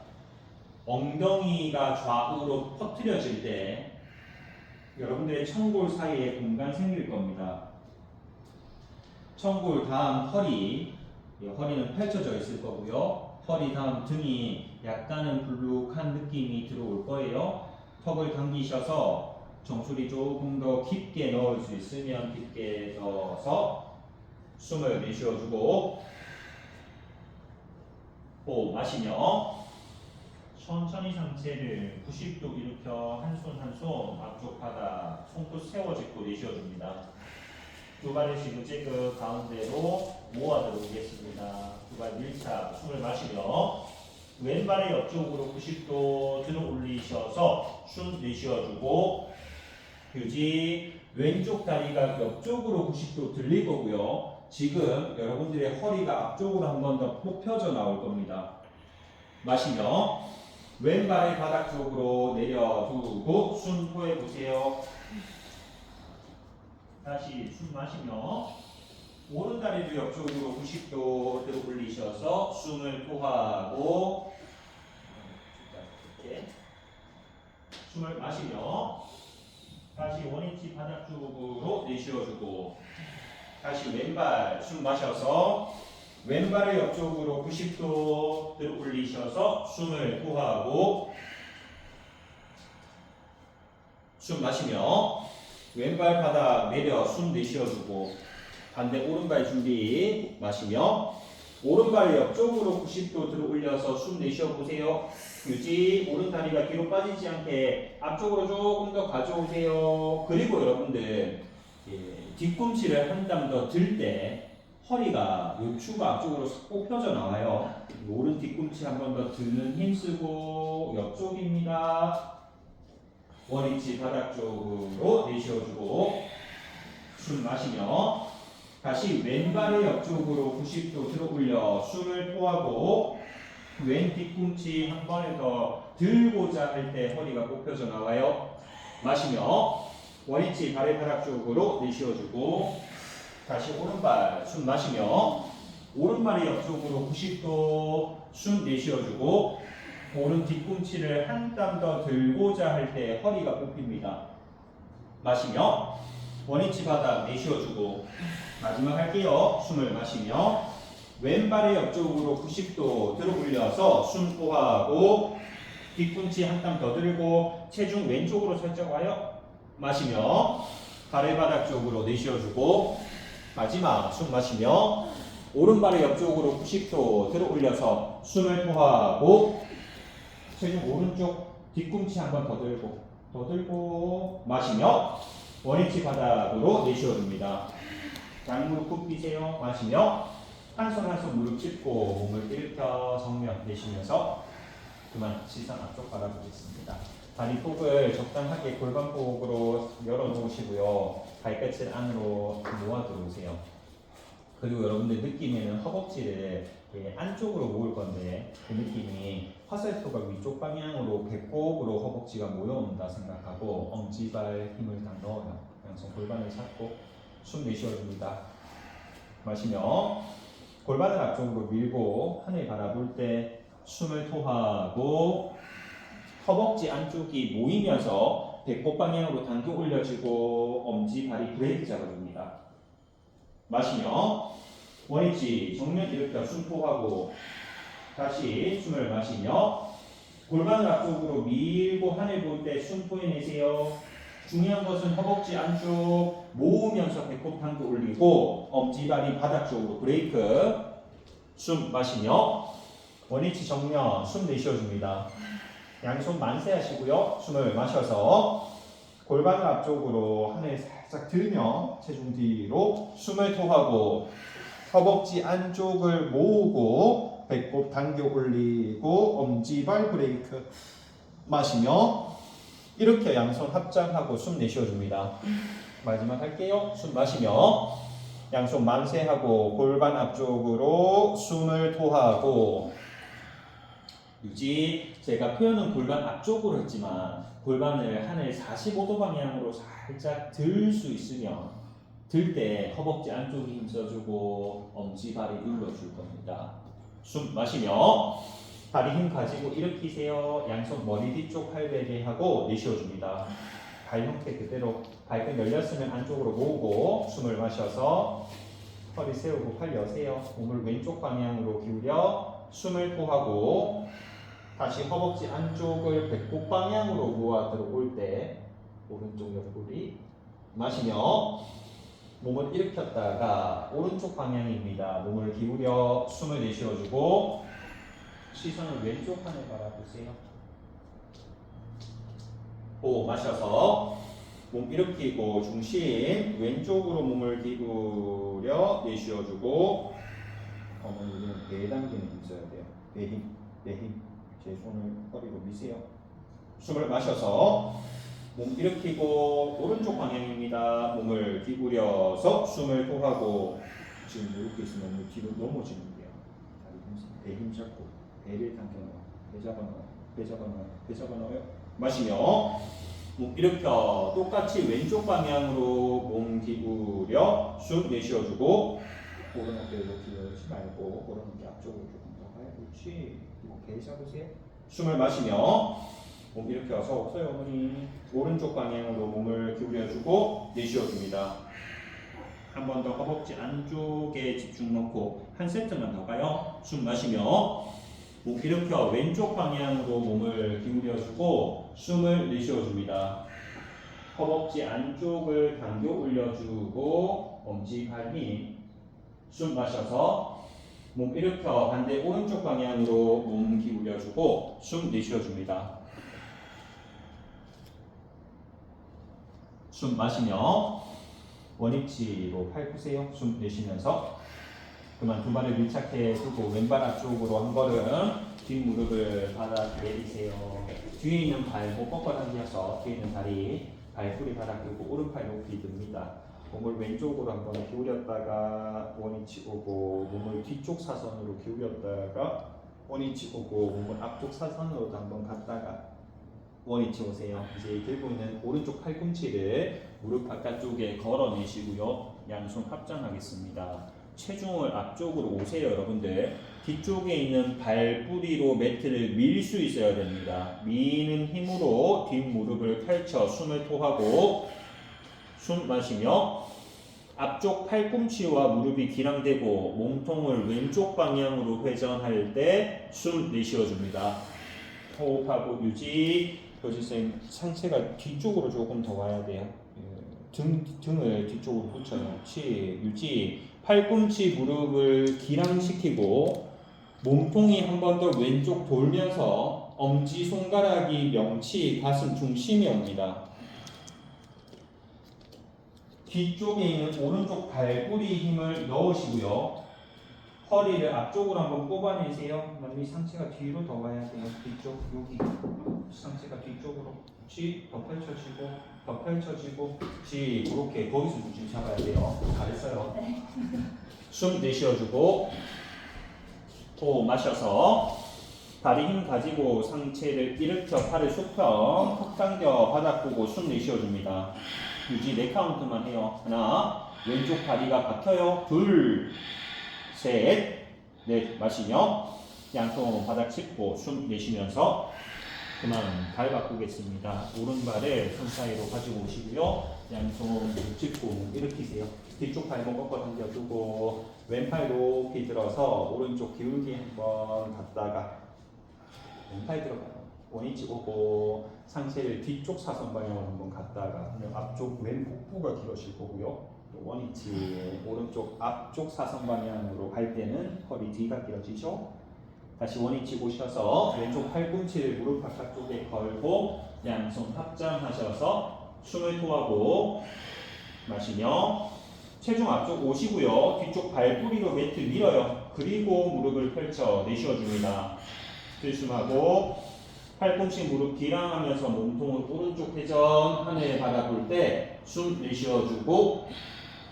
엉덩이가 좌우로 퍼뜨려질 때 여러분들의 청골 사이에 공간 생길 겁니다. 청골 다음 허리, 허리는 펼쳐져 있을 거고요. 허리 다음 등이 약간은 불룩한 느낌이 들어올 거예요. 턱을 당기셔서 정수리 조금 더 깊게 넣을 수 있으면 깊게 넣어서 숨을 내쉬어주고 호흡 마시며 천천히 상체를 90도 일으켜 한 손 한 손 앞쪽 바닥 손끝 세워짓고 내쉬어줍니다. 두 발을 지그재그 가운데로 모아 들어오겠습니다. 두 발 밀착 숨을 마시며 왼발의 옆쪽으로 90도 들어 올리셔서 숨 내쉬어주고 유지. 왼쪽 다리가 옆쪽으로 90도 들릴 거고요. 지금 여러분들의 허리가 앞쪽으로 한 번 더 뽑혀져 나올 겁니다. 마시며 왼발의 바닥 쪽으로 내려두고 숨 토해 보세요. 다시 숨 마시며 오른 다리도 옆쪽으로 90도 들어 올리셔서 숨을 토하고 이렇게 숨을 마시며 다시 원위치 바닥 쪽으로 내쉬어주고 다시 왼발 숨 마셔서 왼발을 옆쪽으로 90도 들어 올리셔서 숨을 토하고 숨 마시며 왼발 바닥 내려 숨 내쉬어주고 반대 오른발 준비 마시며 오른발 옆쪽으로 90도 들어 올려서 숨 내쉬어보세요. 유지. 오른 다리가 뒤로 빠지지 않게 앞쪽으로 조금 더 가져오세요. 그리고 여러분들 뒤꿈치를 한 땀 더 들 때 허리가 요추가 앞쪽으로 꼭 펴져 나와요. 오른 뒤꿈치 한 번 더 드는 힘 쓰고 옆쪽입니다. 원위치 바닥 쪽으로 내쉬어주고 숨 마시며 다시 왼발의 옆쪽으로 90도 들어 올려 숨을 토하고 왼 뒤꿈치 한 번에 더 들고자 할 때 허리가 굽혀져 나와요. 마시며 원위치 발의 쪽으로 내쉬어주고 다시 오른발 숨 마시며 오른발의 옆쪽으로 90도 숨 내쉬어주고 오른 뒤꿈치를 한 땀 더 들고자 할 때 허리가 굽힙니다. 마시며 원위치 바닥 내쉬어주고 마지막 할게요. 숨을 마시며 왼발의 옆쪽으로 90도 들어 올려서 숨 토하고 뒤꿈치 한 땀 더 들고 체중 왼쪽으로 살짝 와요. 마시며 발바닥 쪽으로 내쉬어주고 마지막 숨 마시며 오른발의 옆쪽으로 90도 들어 올려서 숨을 토하고 체중 오른쪽 뒤꿈치 한 번 더 들고 마시며 원위치 바닥으로 내쉬어줍니다. 양무릎 굽히세요. 마시며 한 손 한 손 무릎 짚고 몸을 일으켜 정면 내쉬면서 그만 시선 앞쪽 바라보겠습니다. 다리 폭을 적당하게 골반폭으로 열어놓으시고요. 발끝을 안으로 모아 들어오세요. 그리고 여러분들 느낌에는 허벅지를 안쪽으로 모을 건데 그 느낌이 화살표가 위쪽 방향으로 배꼽으로 허벅지가 모여온다 생각하고 엄지발 힘을 딱 넣어요. 양손 골반을 잡고 숨 내쉬어줍니다. 마시며 골반을 앞쪽으로 밀고 하늘 바라볼 때 숨을 토하고 허벅지 안쪽이 모이면서 배꼽 방향으로 당겨 올려주고 엄지발이 브레이크 잡아줍니다. 마시며 원위치 정면 일으켜 숨 토하고 다시 숨을 마시며 골반을 앞쪽으로 밀고 하늘 볼 때 숨 토해내세요. 중요한 것은 허벅지 안쪽 모으면서 배꼽 당겨 올리고 엄지발이 바닥 쪽으로 브레이크. 숨 마시며 원위치 정면 숨 내쉬어줍니다. 양손 만세하시고요. 숨을 마셔서 골반을 앞쪽으로 하늘 살짝 들며 체중 뒤로 숨을 토하고 허벅지 안쪽을 모으고 배꼽 당겨 올리고 엄지발 브레이크. 마시며 이렇게 양손 합장하고 숨 내쉬어줍니다. 마지막 할게요. 숨 마시며 양손 만세하고 골반 앞쪽으로 숨을 토하고 유지. 제가 표현은 골반 앞쪽으로 했지만 골반을 하늘 45도 방향으로 살짝 들 수 있으면 들 때 허벅지 안쪽에 힘써주고 엄지발이 눌러줄 겁니다. 숨 마시며 다리 힘 가지고 일으키세요. 양손 머리 뒤쪽 팔베개 하고 내쉬어줍니다. 발 형태 그대로 발끝 열렸으면 안쪽으로 모으고 숨을 마셔서 허리 세우고 팔 여세요. 몸을 왼쪽 방향으로 기울여 숨을 토하고 다시 허벅지 안쪽을 배꼽 방향으로 모아 들어올 때 오른쪽 옆구리 마시며 몸을 일으켰다가 오른쪽 방향입니다. 몸을 기울여 숨을 내쉬어주고 시선을 왼쪽 하늘 바라보세요. 호흡 마셔서 몸 일으키고 중심 왼쪽으로 몸을 기울여 내쉬어주고 어머니는 배 당기는 힘 써야 돼요. 배 힘, 배 힘. 제 손을 허리로 미세요. 숨을 마셔서 몸 일으키고 오른쪽 방향입니다. 몸을 기울여서 숨을 토하고 지금 이렇게 있으면 몸을 뒤로 넘어지는 거예요. 배 힘 잡고 배를 당겨 넣어. 배 잡아 넣어. 배 잡아 넣어요. 배 잡아 넣어요. 마시며 몸 일으켜 똑같이 왼쪽 방향으로 몸 기울여 숨 내쉬어주고 오른 어깨로 기울이지 말고 오른 어깨 앞쪽으로 조금 더 가요. 그렇지. 그리고 배 잡으세요. 숨을 마시며 몸 일으켜서 없어요 어머니. 오른쪽 방향으로 몸을 기울여주고 내쉬어줍니다. 한 번 더 허벅지 안쪽에 집중 놓고 한 세트만 더 가요. 숨 마시며 몸 일으켜 왼쪽 방향으로 몸을 기울여주고 숨을 내쉬어줍니다. 허벅지 안쪽을 당겨 올려주고 엄지발 힘. 숨 마셔서 몸 일으켜 반대 오른쪽 방향으로 몸 기울여주고 숨 내쉬어줍니다. 숨 마시며 원위치로 팔 푸세요. 숨 내쉬면서 그만 두 발을 밀착해 두고 왼발 앞쪽으로 한 걸음 뒷무릎을 바닥 내리세요. 뒤에 있는 발 못 꺾어 당겨서 뒤에 있는 다리 발뿌리 바닥 들고 오른팔 높이 듭니다. 몸을 왼쪽으로 한번 기울였다가 원위치 오고 몸을 뒤쪽 사선으로 기울였다가 원위치 오고 몸을 앞쪽 사선으로도 한번 갔다가 원위치 오세요. 이제 들고 있는 오른쪽 팔꿈치를 무릎 바깥쪽에 걸어내시고요. 양손 합장하겠습니다. 체중을 앞쪽으로 오세요, 여러분들. 뒤쪽에 있는 발뿌리로 매트를 밀 수 있어야 됩니다. 미는 힘으로 뒷무릎을 펼쳐 숨을 토하고 숨 마시며 앞쪽 팔꿈치와 무릎이 기랑되고 몸통을 왼쪽 방향으로 회전할 때 숨 내쉬어줍니다. 호흡하고 유지. 교수쌤 상체가 뒤쪽으로 조금 더 와야 돼요. 등을 뒤쪽으로 붙여요. 유지. 팔꿈치 무릎을 기랑시키고 몸통이 한 번 더 왼쪽 돌면서 엄지 손가락이 명치 가슴 중심에 옵니다. 뒤쪽에 있는 오른쪽 발뿌리 힘을 넣으시고요. 허리를 앞쪽으로 한번 뽑아내세요. 남미 상체가 뒤로 더 와야 돼요. 뒤쪽 여기 상체가 뒤쪽으로 더 펼쳐지고 더 펼쳐지고 그렇게 거기서 중심 잡아야 돼요. 잘했어요. 네. 숨 내쉬어주고 호흡 마셔서 다리 힘 가지고 상체를 일으켜 팔을 수평 턱 당겨 바닥 보고 숨 내쉬어줍니다. 유지 4카운트만 해요. 하나, 왼쪽 다리가 박혀요. 둘, 셋, 넷 마시며 양손 바닥 짚고 숨 내쉬면서 그만 발 바꾸겠습니다. 오른발을 손 사이로 가지고 오시고요. 양손 짚고 일으키세요. 뒤쪽 발목 꺾어 당겨주고 왼팔 높이 들어서 오른쪽 기울기 한번 갔다가 왼팔 들어가요. 원위치 오고 상체를 뒤쪽 사선 방향으로 한번 갔다가 앞쪽 왼 복부가 길어질 거고요. 또 원위치 오른쪽 앞쪽 사선 방향으로 갈 때는 허리 뒤가 길어지죠. 다시 원위치 오셔서 왼쪽 팔꿈치를 무릎 바깥쪽에 걸고 양손 합장하셔서 숨을 토하고 마시며 체중 앞쪽 오시고요. 뒤쪽 발뿌리로 매트 밀어요. 그리고 무릎을 펼쳐 내쉬어줍니다. 들숨하고 팔꿈치 무릎 기랑하면서 몸통을 오른쪽 회전 하늘 바라볼 때 숨 내쉬어주고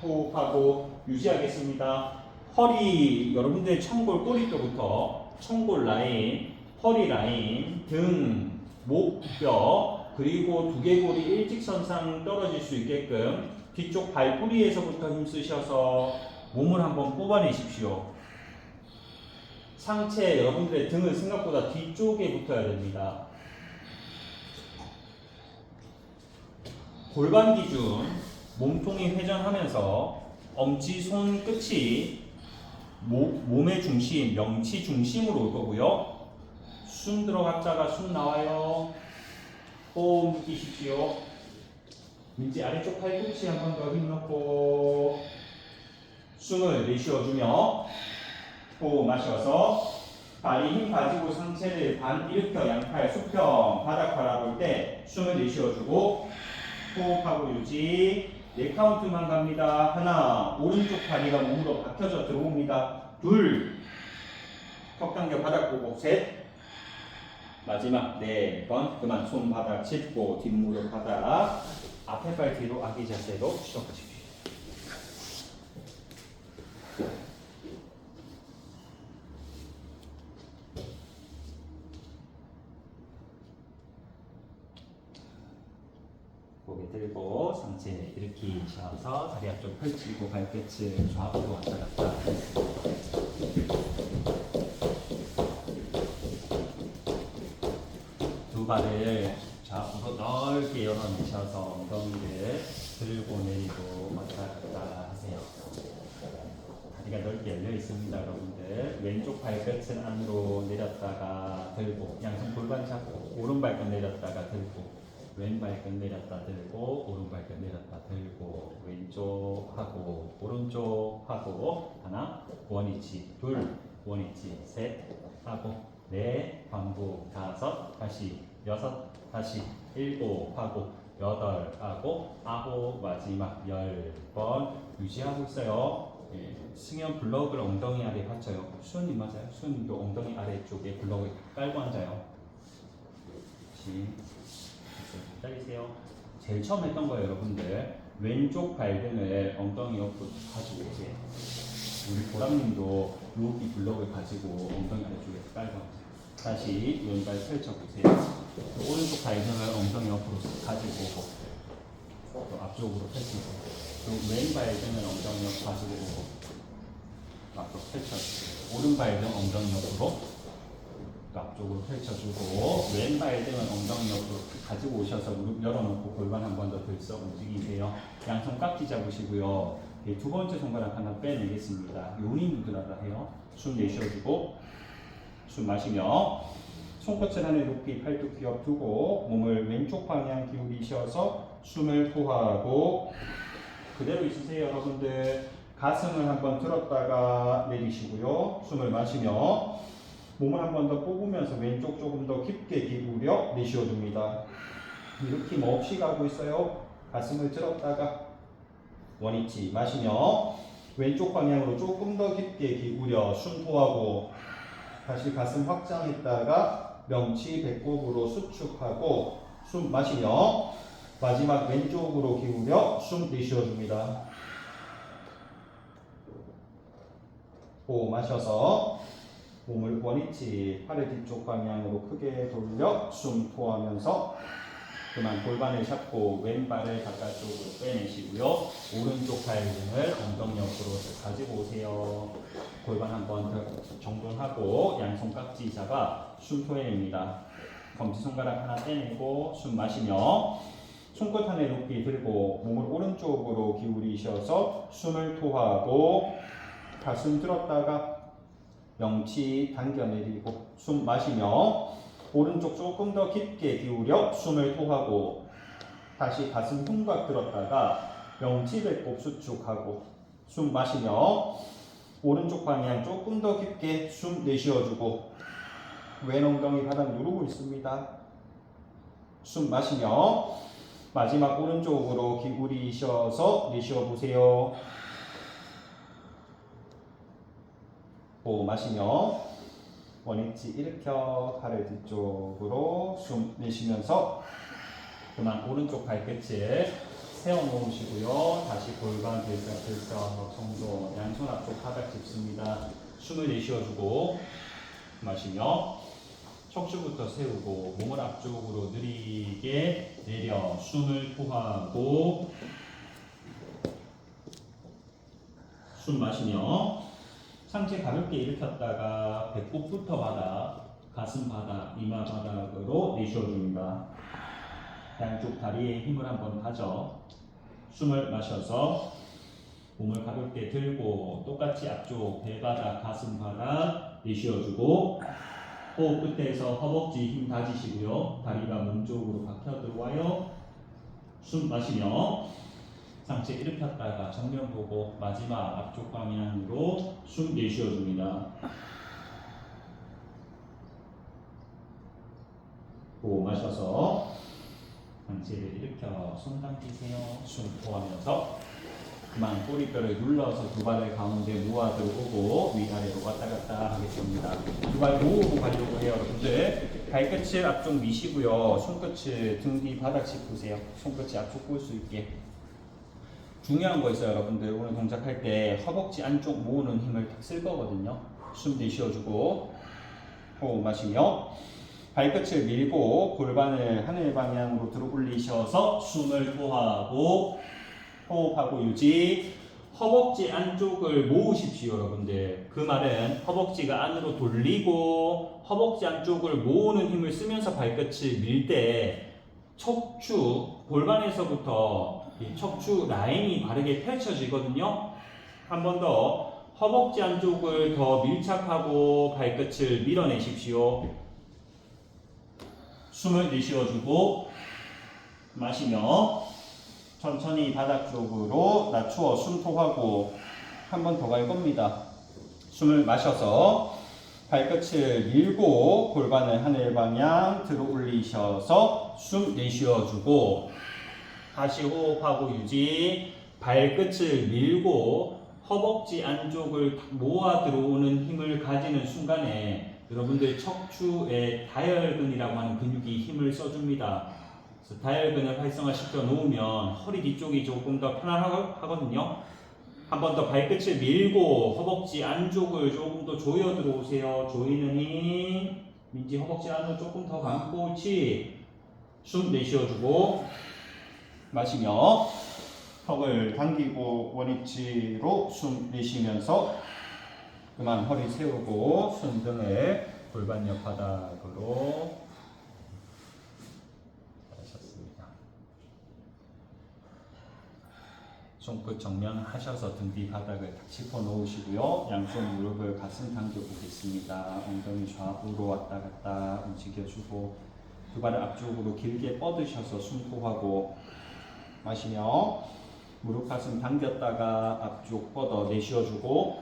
호흡하고 유지하겠습니다. 허리 여러분들 청골 꼬리뼈부터 청골 라인, 허리 라인, 등, 목, 뼈 그리고 두개골이 일직선상 떨어질 수 있게끔 뒤쪽 발뿌리에서부터 힘쓰셔서 몸을 한번 뽑아내십시오. 상체 여러분들의 등은 생각보다 뒤쪽에 붙어야 됩니다. 골반 기준 몸통이 회전하면서 엄지손 끝이 몸의 중심, 명치 중심으로 올 거고요. 숨 들어갔다가 숨 나와요. 호흡 느끼십시오. 민지 아래쪽 팔꿈치 한 번 더 힘 넣고 숨을 내쉬어주며 호흡 마셔서 다리 힘 가지고 상체를 반 일으켜 양팔 수평 바닥 바라볼 때 숨을 내쉬어주고 호흡하고 유지 4카운트만 갑니다. 하나, 오른쪽 다리가 몸으로 박혀져 들어옵니다. 둘, 턱 당겨 바닥 보고 셋, 마지막 4번 그만 손 바닥 짚고 뒷무릎 바닥 앞에 발 뒤로 아기 자세로 쉬어가십시오. 고개 들고 상체 일으키셔서 다리 앞쪽 펼치고 발끝을 좌우로 왔다 갔다 두 발을 좌우로 넓게 열어내셔서 엉덩이를 들고 내리고 왔다 갔다 하세요. 다리가 넓게 열려 있습니다, 여러분들. 왼쪽 발끝은 안으로 내렸다가 들고 양손 골반 잡고 오른 발끝 내렸다가 들고 왼발끝 내렸다 들고 오른발끝 내렸다 들고 왼쪽 하고 오른쪽 하고 하나 원위치 둘 원위치 셋 하고 넷 반복 다섯 다시 여섯 다시 일곱 하고 여덟 하고 아홉 마지막 10번 유지하고 있어요. 예, 승현 블럭을 엉덩이 아래 받쳐요. 수현님 맞아요? 수현님도 엉덩이 아래쪽에 블럭을 깔고 앉아요. 다시 기다리세요. 제일 처음 했던 거예요, 여러분들. 왼쪽 발등을 엉덩이 옆으로 가지고 오세요. 우리 보람님도 여기 블럭을 가지고 엉덩이 아래쪽에 깔아보세요. 다시 왼발 펼쳐보세요. 오른쪽 발등을 엉덩이 옆으로 가지고 오고 또 앞쪽으로 펼치고 또 왼발 등을 엉덩이 옆 가지고 오고 앞으로 펼쳐주고 오른발 등 엉덩이 옆으로 또 앞쪽으로 펼쳐주고 왼발 등은 엉덩이 옆으로 가지고 오셔서 무릎 열어놓고 골반 한 번 더 들썩 움직이세요. 양손 깍지 잡으시고요. 두 번째 손가락 하나 빼내겠습니다. 요니 누드라다 해요. 숨 내쉬어주고 숨 마시며 손끝을 하늘 높이 팔뚝 귀엽 두고 몸을 왼쪽 방향 기울이셔서 숨을 토하고 그대로 있으세요. 여러분들 가슴을 한번 들었다가 내리시고요. 숨을 마시며 몸을 한 번 더 뽑으면서 왼쪽 조금 더 깊게 기울여 내쉬어줍니다. 이렇게 없이 가고 있어요. 가슴을 들었다가 원위치 마시며 왼쪽 방향으로 조금 더 깊게 기울여 숨 토하고 다시 가슴 확장했다가 명치 배꼽으로 수축하고 숨 마시며 마지막 왼쪽으로 기울여 숨 내쉬어줍니다. 호흡 마셔서 몸을 원위치 팔의 뒤쪽 방향으로 크게 돌려 숨 토하면서 그만 골반을 잡고 왼발을 바깥쪽으로 빼내시고요. 오른쪽 발 등을 엉덩이 옆으로 가지고 오세요. 골반 한번 정돈하고 양손 깍지 잡아 숨 토해냅니다. 검지손가락 하나 떼내고 숨 마시며 손끝 하늘 높이 들고 몸을 오른쪽으로 기울이셔서 숨을 토하고 가슴 들었다가 명치 당겨내리고 숨 마시며 오른쪽 조금 더 깊게 기울여 숨을 토하고 다시 가슴 흉곽 들었다가 명치 배꼽 수축하고 숨 마시며 오른쪽 방향 조금 더 깊게 숨 내쉬어주고 왼 엉덩이 바닥 누르고 있습니다. 숨 마시며 마지막 오른쪽으로 기울이셔서 내쉬어보세요. 호흡 마시며 원위치 일으켜 팔을 뒤쪽으로 숨 내쉬면서 그만 오른쪽 발끝을 세워놓으시고요. 다시 골반 들썩 정도 양손 앞쪽 바닥 짚습니다. 숨을 내쉬어주고 마시며 척추부터 세우고 몸을 앞쪽으로 느리게 내려 숨을 토하고 숨 마시며 상체 가볍게 일으켰다가 배꼽부터 바닥, 가슴 바닥, 이마 바닥으로 내쉬어줍니다. 양쪽 다리에 힘을 한번 가져 숨을 마셔서 몸을 가볍게 들고 똑같이 앞쪽 배바닥, 가슴 바닥 내쉬어주고 호흡 끝에서 허벅지 힘 다지시고요. 다리가 몸 쪽으로 박혀 들어와요. 숨 마시며 상체 일으켰다가 정면 보고 마지막 앞쪽 방향으로 숨 내쉬어줍니다. 호흡 마셔서 상체를 일으켜 손 당기세요. 숨 토하면서 그만 꼬리뼈를 눌러서 두 발을 가운데 모아 들어오고 위아래로 왔다 갔다 하겠습니다. 두 발 모으고 가려고 해요, 여러분들. 발끝을 앞쪽 미시고요. 손끝을 등 뒤 바닥 짚으세요. 손끝이 앞쪽 볼 수 있게. 중요한 거 있어요, 여러분들. 오늘 동작할 때 허벅지 안쪽 모으는 힘을 딱 쓸 거거든요. 숨 내쉬어주고 호흡 마시며 발끝을 밀고 골반을 하늘 방향으로 들어 올리셔서 숨을 토하고 호흡하고 유지. 허벅지 안쪽을 모으십시오, 여러분들. 그 말은 허벅지가 안으로 돌리고 허벅지 안쪽을 모으는 힘을 쓰면서 발끝을 밀 때 척추, 골반에서부터 이 척추 라인이 바르게 펼쳐지거든요. 한 번 더 허벅지 안쪽을 더 밀착하고 발끝을 밀어내십시오. 숨을 내쉬어주고 마시며 천천히 바닥 쪽으로 낮추어 숨 토하고 한 번 더 갈 겁니다. 숨을 마셔서 발끝을 밀고 골반을 하늘 방향 들어 올리셔서 숨 내쉬어주고 다시 호흡하고 유지. 발끝을 밀고 허벅지 안쪽을 모아 들어오는 힘을 가지는 순간에 여러분들 척추의 다혈근이라고 하는 근육이 힘을 써줍니다. 다혈근을 활성화시켜 놓으면 허리 뒤쪽이 조금 더 편안하거든요. 한 번 더 발끝을 밀고 허벅지 안쪽을 조금 더 조여 들어오세요. 조이는 힘. 민지 허벅지 안으로 조금 더 감고 옳지. 숨 내쉬어주고 마시며 턱을 당기고 원위치로 숨 내쉬면서 그만 허리 세우고 손등을 골반 옆 바닥으로 하셨습니다. 손끝 정면 하셔서 등 뒤 바닥을 탁 짚어 놓으시고요. 양쪽 무릎을 가슴 당겨 보겠습니다. 엉덩이 좌우로 왔다 갔다 움직여주고 두 발을 앞쪽으로 길게 뻗으셔서 숨호하고 마시며 무릎 가슴 당겼다가 앞쪽 뻗어 내쉬어주고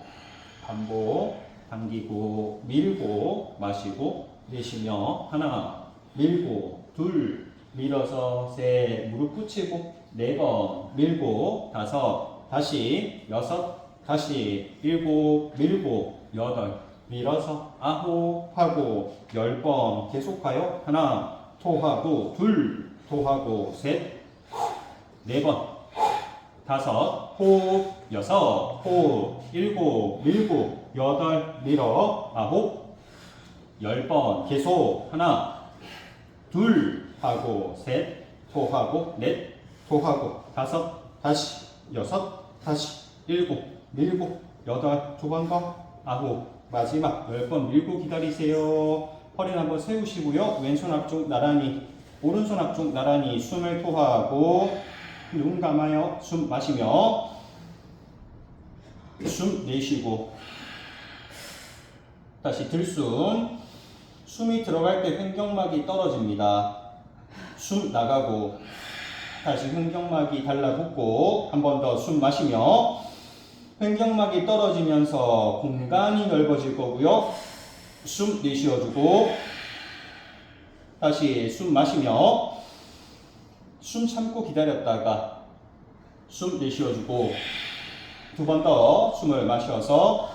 반복 당기고 밀고 마시고 내쉬며 하나 밀고 둘 밀어서 셋 무릎 붙이고 네 번 밀고 다섯 다시 여섯 다시 일곱 밀고 여덟 밀어서 아홉 하고 10번 계속 가요. 하나 토하고 둘 토하고 셋 네 번 다섯 호흡 여섯 호흡 일곱 밀고 여덟 밀어 아홉 10번 계속 하나 둘 하고 셋 토하고 넷 토하고 다섯 다시 여섯 다시 일곱 밀고 여덟 두 번 더 아홉 마지막 10번 밀고 기다리세요. 허리를 한번 세우시고요. 왼손 앞쪽 나란히 오른손 앞쪽 나란히 숨을 토하고 눈 감아요. 숨 마시며 숨 내쉬고 다시 들숨. 숨이 들어갈 때 횡격막이 떨어집니다. 숨 나가고 다시 횡격막이 달라붙고 한 번 더 숨 마시며 횡격막이 떨어지면서 공간이 넓어질 거고요. 숨 내쉬어주고 다시 숨 마시며 숨 참고 기다렸다가 숨 내쉬어주고 두 번 더 숨을 마셔서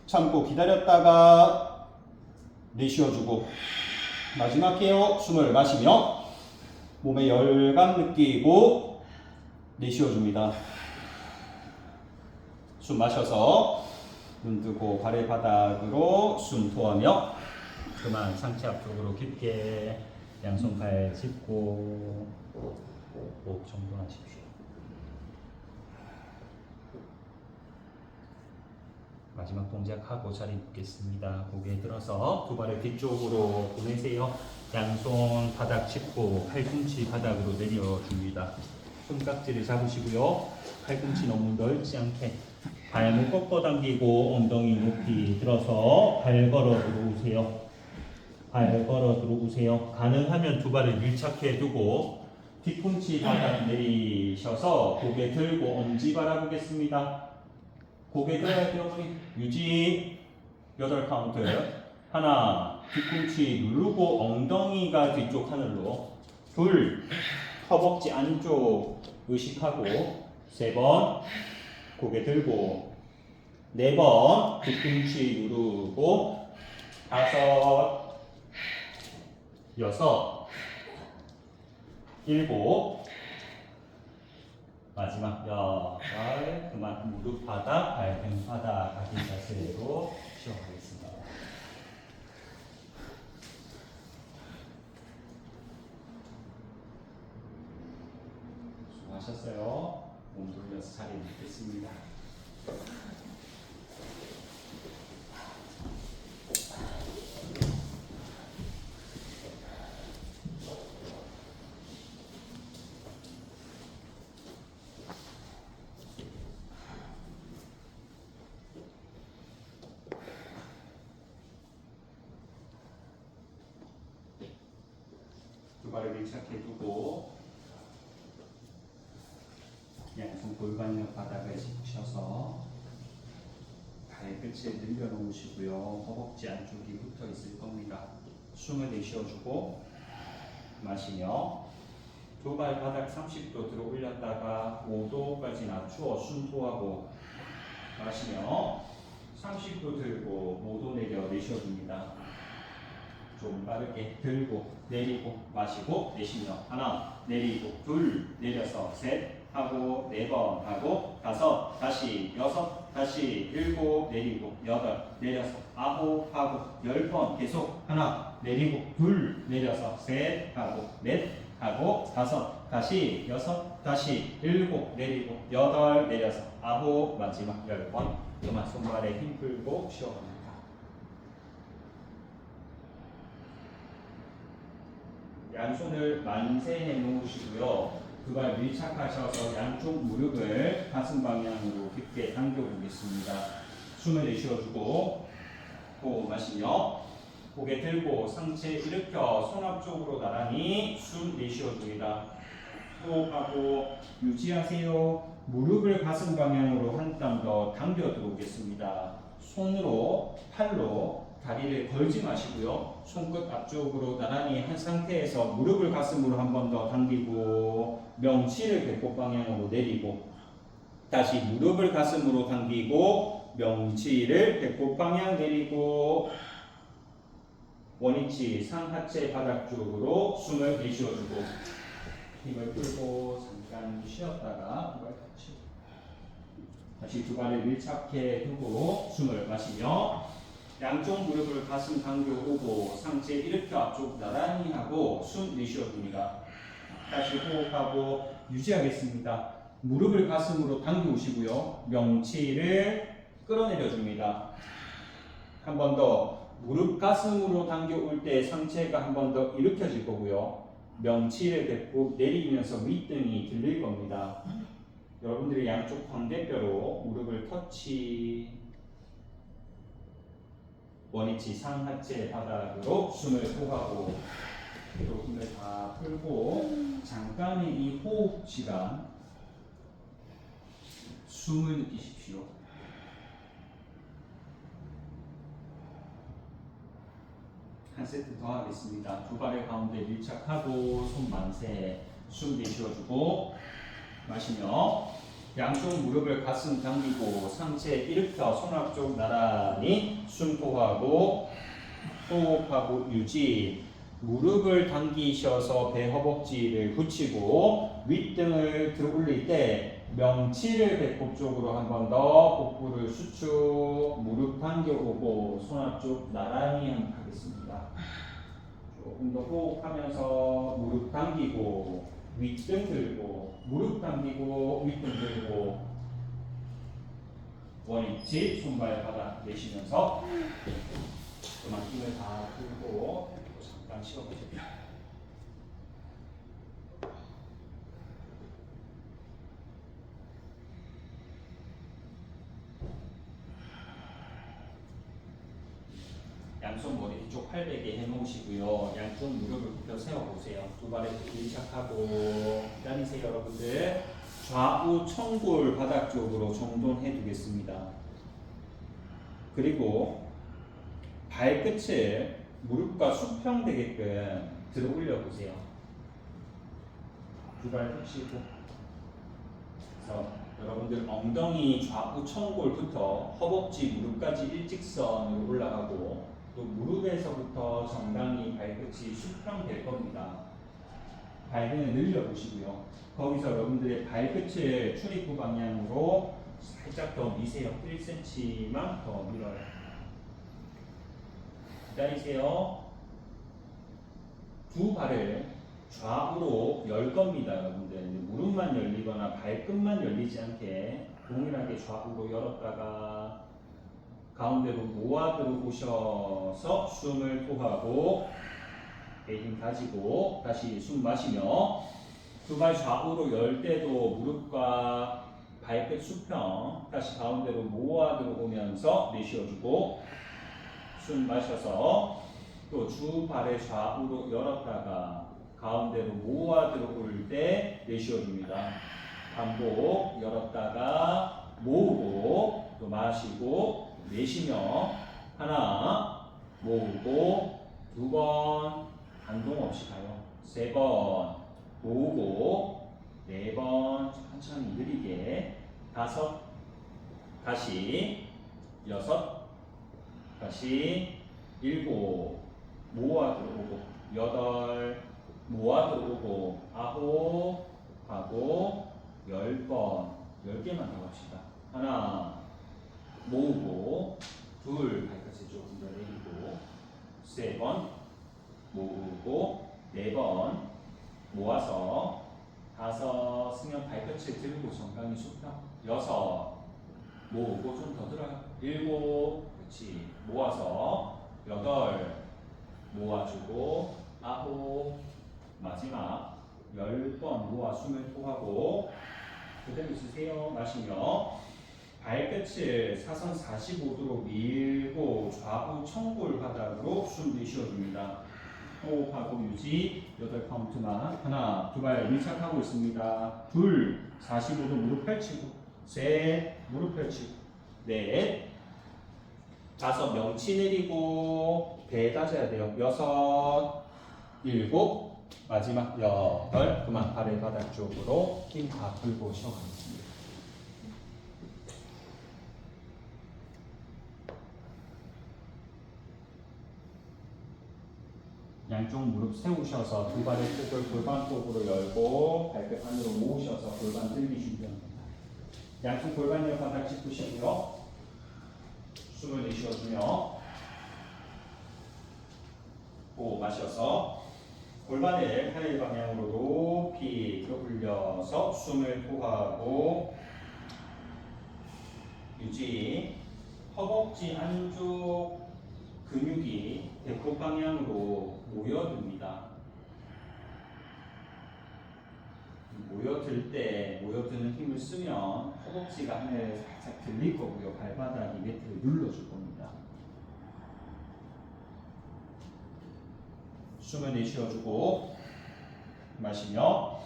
참고 기다렸다가 내쉬어주고 마지막 해요. 숨을 마시며 몸에 열감 느끼고 내쉬어줍니다. 숨 마셔서 눈 뜨고 발의 바닥으로 숨 토하며 그만 상체 앞쪽으로 깊게 양손 팔 짚고 호흡 정돈하십시오. 마지막 동작하고 자리 눕겠습니다. 고개 들어서 두 발을 뒤쪽으로 보내세요. 양손 바닥 짚고 팔꿈치 바닥으로 내려줍니다. 손깍지를 잡으시고요. 팔꿈치 너무 넓지 않게 발목 꺾어 당기고 엉덩이 높이 들어서 발 걸어 들어오세요. 발 걸어 들어오세요. 가능하면 두 발을 밀착해 두고 뒤꿈치 바닥 내리셔서 고개 들고 엄지 바라보겠습니다. 고개 들어야 돼요. 유지 8카운트. 하나 뒤꿈치 누르고 엉덩이가 뒤쪽 하늘로. 둘 허벅지 안쪽 의식하고. 3번 고개 들고. 4번 뒤꿈치 누르고. 5 6 7 마지막 8 그만 무릎 바닥 발등 바닥 각인 자세로 쉬어가겠습니다. 수고하셨어요. 몸 돌려서 자리 눕겠습니다. 두 발을 밀착해 두고 양손 골반 옆 바닥을 짚으셔서 발끝을 늘려놓으시고요. 허벅지 안쪽이 붙어 있을 겁니다. 숨을 내쉬어주고 마시며 두 발 바닥 30도 들어 올렸다가 5도까지 낮추어 숨토하고 마시며 30도 들고 5도 내려 내쉬어줍니다. 좀 빠르게 들고 내리고 마시고 내쉬며 하나 내리고 둘 내려서 셋 하고 네 번 하고 다섯 다시 여섯 다시 일곱 내리고 여덟 내려서 아홉 하고 10번 계속 하나 내리고 둘 내려서 셋 하고 넷 하고 다섯 다시 여섯 다시 일곱 내리고 여덟 내려서 아홉 마지막 10번 그만 손발에 힘 풀고 쉬어갑니다. 양손을 만세해 놓으시고요. 두 발 밀착하셔서 양쪽 무릎을 가슴 방향으로 깊게 당겨 보겠습니다. 숨을 내쉬어주고 호흡 마시며 고개 들고 상체 일으켜 손 앞쪽으로 나란히 숨 내쉬어줍니다. 호흡하고 유지하세요. 무릎을 가슴 방향으로 한 땀 더 당겨 들어오겠습니다. 손으로 팔로 다리를 걸지 마시고요. 손끝 앞쪽으로 나란히 한 상태에서 무릎을 가슴으로 한 번 더 당기고 명치를 배꼽 방향으로 내리고 다시 무릎을 가슴으로 당기고 명치를 배꼽 방향 내리고 원위치 상하체 바닥 쪽으로 숨을 내쉬어주고 힘을 풀고 잠깐 쉬었다가 다시 두 발을 밀착해 두고 숨을 마시며 양쪽 무릎을 가슴 당겨오고 상체 일으켜 앞쪽 나란히 하고 숨 내쉬어줍니다. 다시 호흡하고 유지하겠습니다. 무릎을 가슴으로 당겨오시고요. 명치를 끌어내려줍니다. 한 번 더 무릎 가슴으로 당겨올 때 상체가 한 번 더 일으켜질 거고요. 명치를 뱉고 내리면서 윗등이 들릴 겁니다. 여러분들이 양쪽 광대뼈로 무릎을 터치 원위치 상하체 바닥으로 숨을 호흡하고 또 힘을 다 풀고 잠깐의 이 호흡 시간 숨을 느끼십시오. 한 세트 더 하겠습니다. 두 발의 가운데 밀착하고 손 만세 숨 내쉬어주고 마시며 양쪽 무릎을 가슴 당기고 상체 일으켜 손 앞쪽 나란히 숨통하고 호흡하고 유지 무릎을 당기셔서 배 허벅지를 붙이고 윗등을 들어 올릴 때 명치를 배꼽 쪽으로 한 번 더 복부를 수축 무릎 당겨오고 손 앞쪽 나란히 한번 하겠습니다. 조금 더 호흡하면서 무릎 당기고 윗등 들고 무릎 당기고 윗등 들고 원위치 손발 바닥 내쉬면서 그만 힘을 다 풀고 잠깐 쉬어보십시오. 양손 머리 뒤쪽 팔베개 해놓으시고요. 양쪽 무릎을 굽혀 세워보세요. 두 발에 밀착하고 기다리세요 여러분들. 좌우 청골 바닥 쪽으로 정돈해 두겠습니다. 그리고 발끝을 무릎과 수평되게끔 들어 올려보세요. 두 발 펴시고 그래서 여러분들 엉덩이 좌우 청골부터 허벅지 무릎까지 일직선으로 올라가고 또 무릎에서부터 정강이 발끝이 수평될 겁니다. 발등을 늘려보시고요. 거기서 여러분들의 발끝을 출입구 방향으로 살짝 더 미세요. 1cm만 더 밀어요. 기다리세요. 두 발을 좌우로 열 겁니다. 여러분들 무릎만 열리거나 발끝만 열리지 않게 동일하게 좌우로 열었다가 가운데로 모아 들어오셔서 숨을 토하고 배 힘 가지고 다시 숨 마시며 두 발 좌우로 열 때도 무릎과 발끝 수평 다시 가운데로 모아 들어오면서 내쉬어주고 숨 마셔서 또 두 발을 좌우로 열었다가 가운데로 모아 들어올 때 내쉬어줍니다. 반복 열었다가 모으고 또 마시고 내쉬며 하나 모으고 두 번 반동 없이 가요. 세 번 모으고 네 번 천천히 느리게 다섯 다시 여섯 다시 일곱 모아 들어오고, 8 모아 들어오고, 9 하고 10번, 10개만 더 갑시다. 하나 모으고, 둘 발끝을 조금 더 내리고, 3번 모으고, 4번 모아서, 5 승현 발끝을 들고 정강이 수평, 6 모으고 좀 더 들어요. 7 그렇지 모아서, 8 모아주고, 9 마지막 10번 모아 숨을 토하고 그대로 있으세요. 마시며 발끝을 사선 45도로 밀고 좌우 청골 바닥으로 숨 내쉬어줍니다. 호흡하고 유지 8카운트만. 하나, 두 발 밀착하고 있습니다. 둘, 45도 무릎 펼치고, 셋, 무릎 펼치고, 넷, 5 명치 내리고 배 다져야 돼요. 6, 7, 마지막 8. 그만 아래 바닥 쪽으로 힘 다 풀고 쉬어가겠습니다. 양쪽 무릎 세우셔서 두 발의 턱을 골반 쪽으로 열고 발끝 안으로 모으셔서 골반 들기 준비합니다. 양쪽 골반을 바닥 짚으시고요. 숨을 내쉬어주며 호흡 마셔서 골반을 하늘 방향으로 높이 끌어올려서 숨을 토하고 유지. 허벅지 안쪽 근육이 배꼽 방향으로 모여듭니다. 모여드는 힘을 쓰면 허벅지가 하늘에 살짝 들릴 거고요. 발바닥이 밑으로 눌러줄 겁니다. 숨을 내쉬어주고 마시며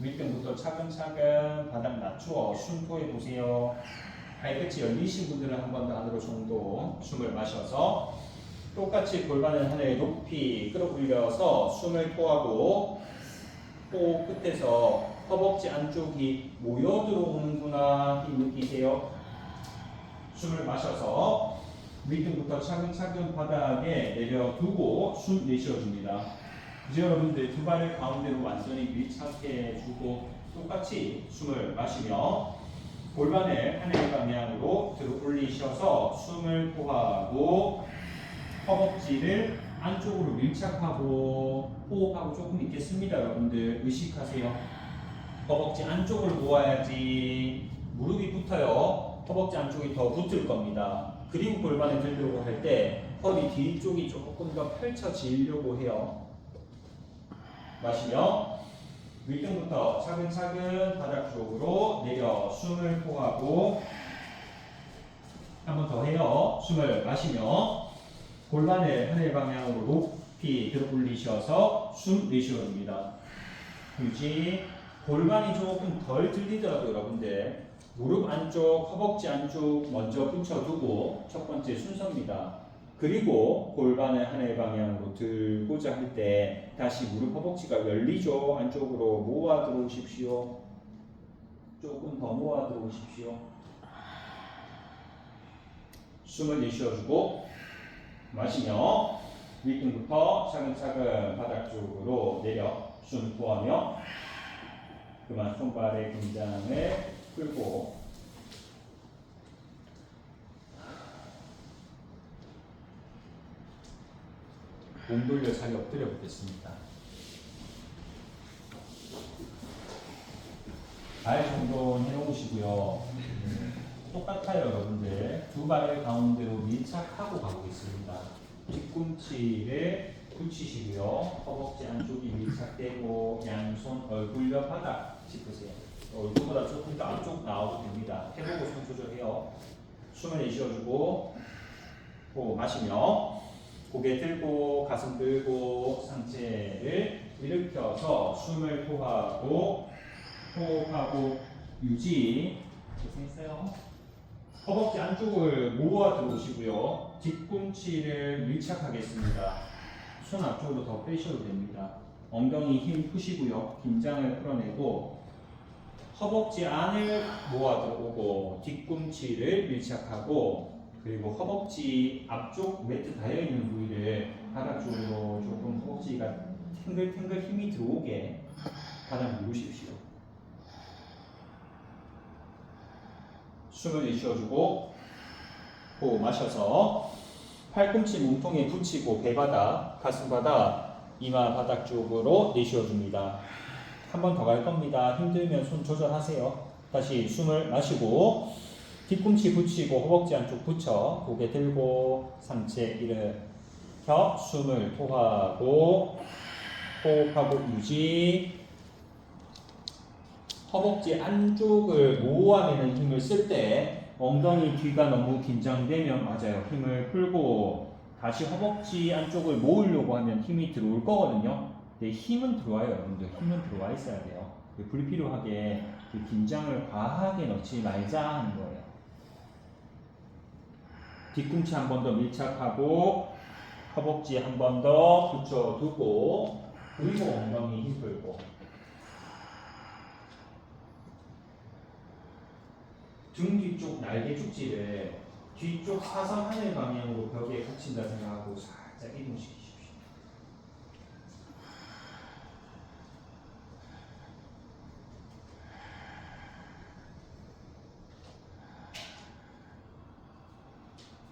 윗등부터 차근차근 바닥 낮추어 숨토해 보세요. 발끝이 열리신 분들은 한 번 더 안으로 정도 숨을 마셔서 똑같이 골반을 하늘에 높이 끌어올려서 숨을 토하고 호흡 끝에서 허벅지 안쪽이 모여 들어오는구나 이 느끼세요. 숨을 마셔서 윗등부터 차근차근 바닥에 내려두고 숨 내쉬어줍니다. 이제 여러분들 두 발을 가운데로 완전히 밀착해주고 똑같이 숨을 마시며 골반을 하늘 방향으로 들어 올리셔서 숨을 토하고 허벅지를 안쪽으로 밀착하고 호흡하고 조금 있겠습니다. 여러분들 의식하세요. 허벅지 안쪽을 모아야지 무릎이 붙어요. 허벅지 안쪽이 더 붙을 겁니다. 그리고 골반을 들려고 할 때 허리 뒤쪽이 조금 더 펼쳐지려고 해요. 마시며 윗등부터 차근차근 바닥 쪽으로 내려 숨을 토하고 한 번 더 해요. 숨을 마시며 골반을 하늘 방향으로 높이 들어 올리셔서 숨 내쉬어줍니다. 유지. 골반이 조금 덜 들리더라도 여러분들 무릎 안쪽, 허벅지 안쪽 먼저 붙여두고 첫 번째 순서입니다. 그리고 골반을 하늘 방향으로 들고자 할 때 다시 무릎 허벅지가 열리죠. 안쪽으로 모아 들어오십시오. 조금 더 모아 들어오십시오. 숨을 내쉬어주고 마시며 윗등부터 차근차근 바닥 쪽으로 내려 숨 토하며 그만 손발의 긴장을 풀고 몸 돌려 자리 엎드려 보겠습니다. 발 정도 해놓으시고요. 똑같아요 여러분들. 두 발을 가운데로 밀착하고 가보겠습니다. 뒤꿈치를 붙이시고요. 허벅지 안쪽이 밀착되고 양손 얼굴 옆 바닥 짚으세요. 얼굴보다 조금 더 앞쪽 나와도 됩니다. 해보고 손 조절해요. 숨을 내쉬어주고 호흡 마시며 고개 들고 가슴 들고 상체를 일으켜서 숨을 토하고 호흡하고 유지. 됐어요? 허벅지 안쪽을 모아 들어오시고요. 뒤꿈치를 밀착하겠습니다. 손 앞쪽으로 더 빼셔도 됩니다. 엉덩이 힘 푸시고요. 긴장을 풀어내고 허벅지 안을 모아 들어오고 뒤꿈치를 밀착하고 그리고 허벅지 앞쪽 매트 닿여 있는 부위를 바닥 쪽으로 조금 허벅지가 탱글탱글 힘이 들어오게 바닥 누르십시오. 숨을 내쉬어주고 호흡 마셔서 팔꿈치 몸통에 붙이고 배바닥, 가슴바닥, 이마 바닥 쪽으로 내쉬어줍니다. 한 번 더 갈 겁니다. 힘들면 손 조절하세요. 다시 숨을 마시고 뒤꿈치 붙이고 허벅지 안쪽 붙여 고개 들고 상체 일으켜 숨을 토하고 호흡하고 유지. 허벅지 안쪽을 모아내는 힘을 쓸 때 엉덩이 뒤가 너무 긴장되면 맞아요. 힘을 풀고 다시 허벅지 안쪽을 모으려고 하면 힘이 들어올 거거든요. 근데 힘은 들어와요, 여러분들. 힘은 들어와 있어야 돼요. 불필요하게 긴장을 과하게 넣지 말자 하는 거예요. 뒤꿈치 한 번 더 밀착하고 허벅지 한 번 더 붙여두고 그리고 엉덩이 힘 풀고 등 뒤쪽 날개 축지를 뒤쪽 사선 하늘 방향으로 벽에 붙인다 생각하고 살짝 이동시키십시오.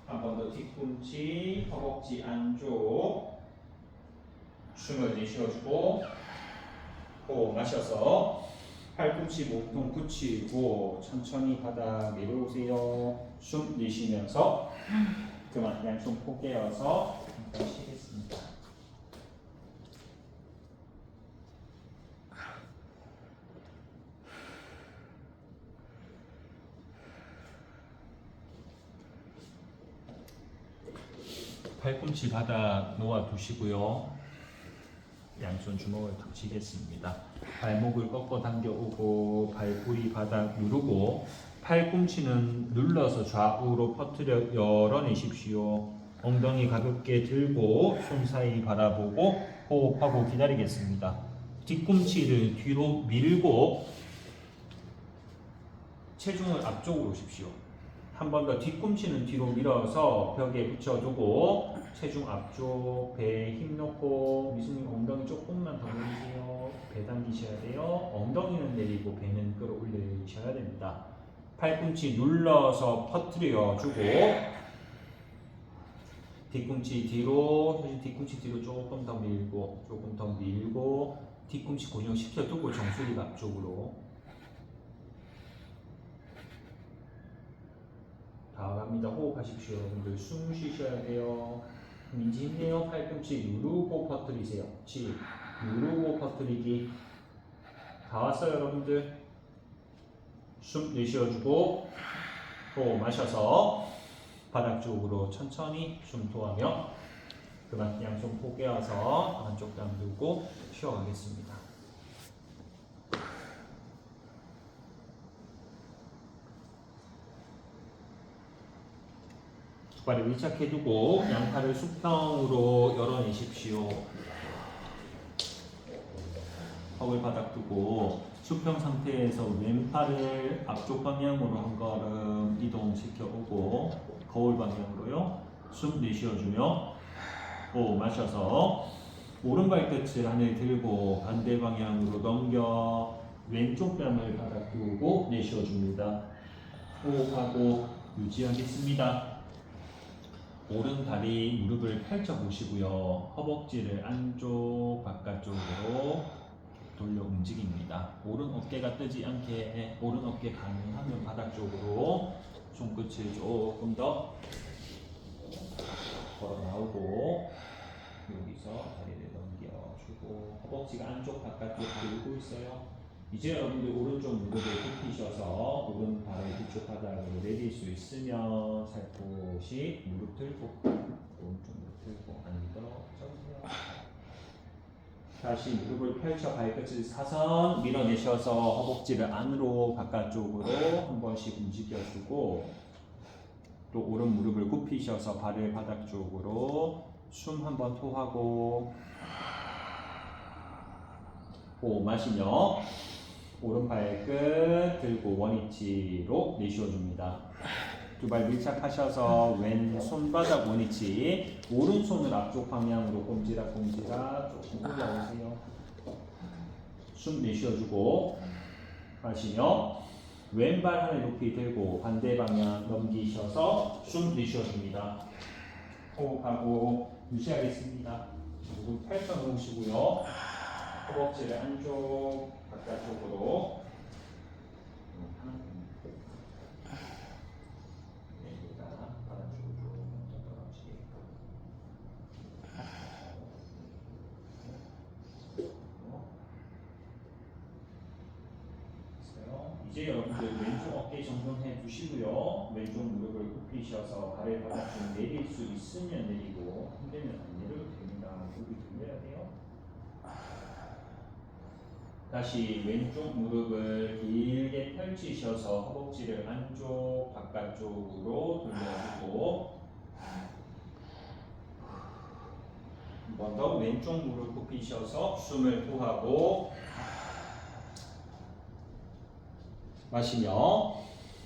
한 번 더 뒤꿈치, 허벅지 안쪽 숨을 내쉬어주고 호흡 마셔서 팔꿈치 몸통 붙이고 천천히 바닥 내려오세요. 숨 내쉬면서 그만 양손 포개어서 잠깐 쉬겠습니다. 팔꿈치 바닥 놓아두시고요. 양손 주먹을 탁 쥐겠습니다. 발목을 꺾어 당겨오고 발꼬리 바닥 누르고 팔꿈치는 눌러서 좌우로 퍼뜨려 열어내십시오. 엉덩이 가볍게 들고 손 사이 바라보고 호흡하고 기다리겠습니다. 뒤꿈치를 뒤로 밀고 체중을 앞쪽으로 오십시오. 한 번 더 뒤꿈치는 뒤로 밀어서 벽에 붙여두고 체중 앞쪽 배에 힘 넣고 미수님 엉덩이 조금만 더 내리세요. 배 당기셔야 돼요. 엉덩이는 내리고 배는 끌어올리셔야 됩니다. 팔꿈치 눌러서 퍼뜨려 주고 뒤꿈치 뒤로 뒤꿈치 뒤로 조금 더 밀고 뒤꿈치 고정시켜 두고 정수리가 앞쪽으로 다 갑니다. 호흡하십시오. 여러분들 숨 쉬셔야 돼요. 민지 힘내요. 팔꿈치 누르고 퍼뜨리세요. 누르고 퍼뜨리기. 다 왔어요, 여러분들. 숨 내쉬어주고 호흡 마셔서 바닥 쪽으로 천천히 숨 토하며 그만 양손 포개어서 한쪽 당기고 쉬어가겠습니다. 발을 밀착해두고 양팔을 수평으로 열어내십시오. 턱을 바닥 두고 수평 상태에서 왼팔을 앞쪽 방향으로 한 걸음 이동시켜오고 거울 방향으로요. 숨 내쉬어주며 호흡 마셔서 오른발 끝을 하늘 들고 반대 방향으로 넘겨 왼쪽 뺨을 바닥 두고 내쉬어줍니다. 호흡하고 유지하겠습니다. 오른 다리 무릎을 펼쳐 보시고요. 허벅지를 안쪽 바깥쪽으로 돌려 움직입니다. 오른 어깨가 뜨지 않게 오른 어깨 가능하면 바닥 쪽으로 손끝을 조금 더 걸어 나오고 여기서 다리를 넘겨주고 허벅지가 안쪽 바깥쪽 들고 있어요. 이제 여러분들 오른쪽 무릎을 굽히셔서 오른발을 뒤쪽 바닥으로 내릴 수 있으면 살포시 무릎 들고 오른쪽 무릎 들고 앉아주세요. 다시 무릎을 펼쳐 발끝을 사선 밀어내셔서 허벅지를 안으로 바깥쪽으로 한 번씩 움직여주고 또 오른 무릎을 굽히셔서 발을 바닥 쪽으로 숨 한 번 토하고 호흡 마시며 오른 발끝 들고 원위치로 내쉬어줍니다. 두 발 밀착하셔서 왼 손바닥 원위치, 오른손을 앞쪽 방향으로 꼼지락 조금 올려오세요. 숨 내쉬어주고 하시며 왼발 하늘 높이 들고 반대 방향 넘기셔서 숨 내쉬어줍니다. 호흡하고 유지하겠습니다. 무릎 펼쳐 놓으시고요. 허벅지를 안쪽 바깥쪽으로 이제 여러분들 왼쪽 어깨 정돈해 주시고요. 왼쪽 무릎을 굽히셔서 발을 바닥으로 내릴 수 있으면 내리고 힘들면 안 내려도 됩니다. 무릎이 돌려야 돼요. 다시 왼쪽 무릎을 길게 펼치셔서 허벅지를 안쪽 바깥쪽으로 돌려주고 한 번 더 왼쪽 무릎 굽히셔서 숨을 토하고 마시며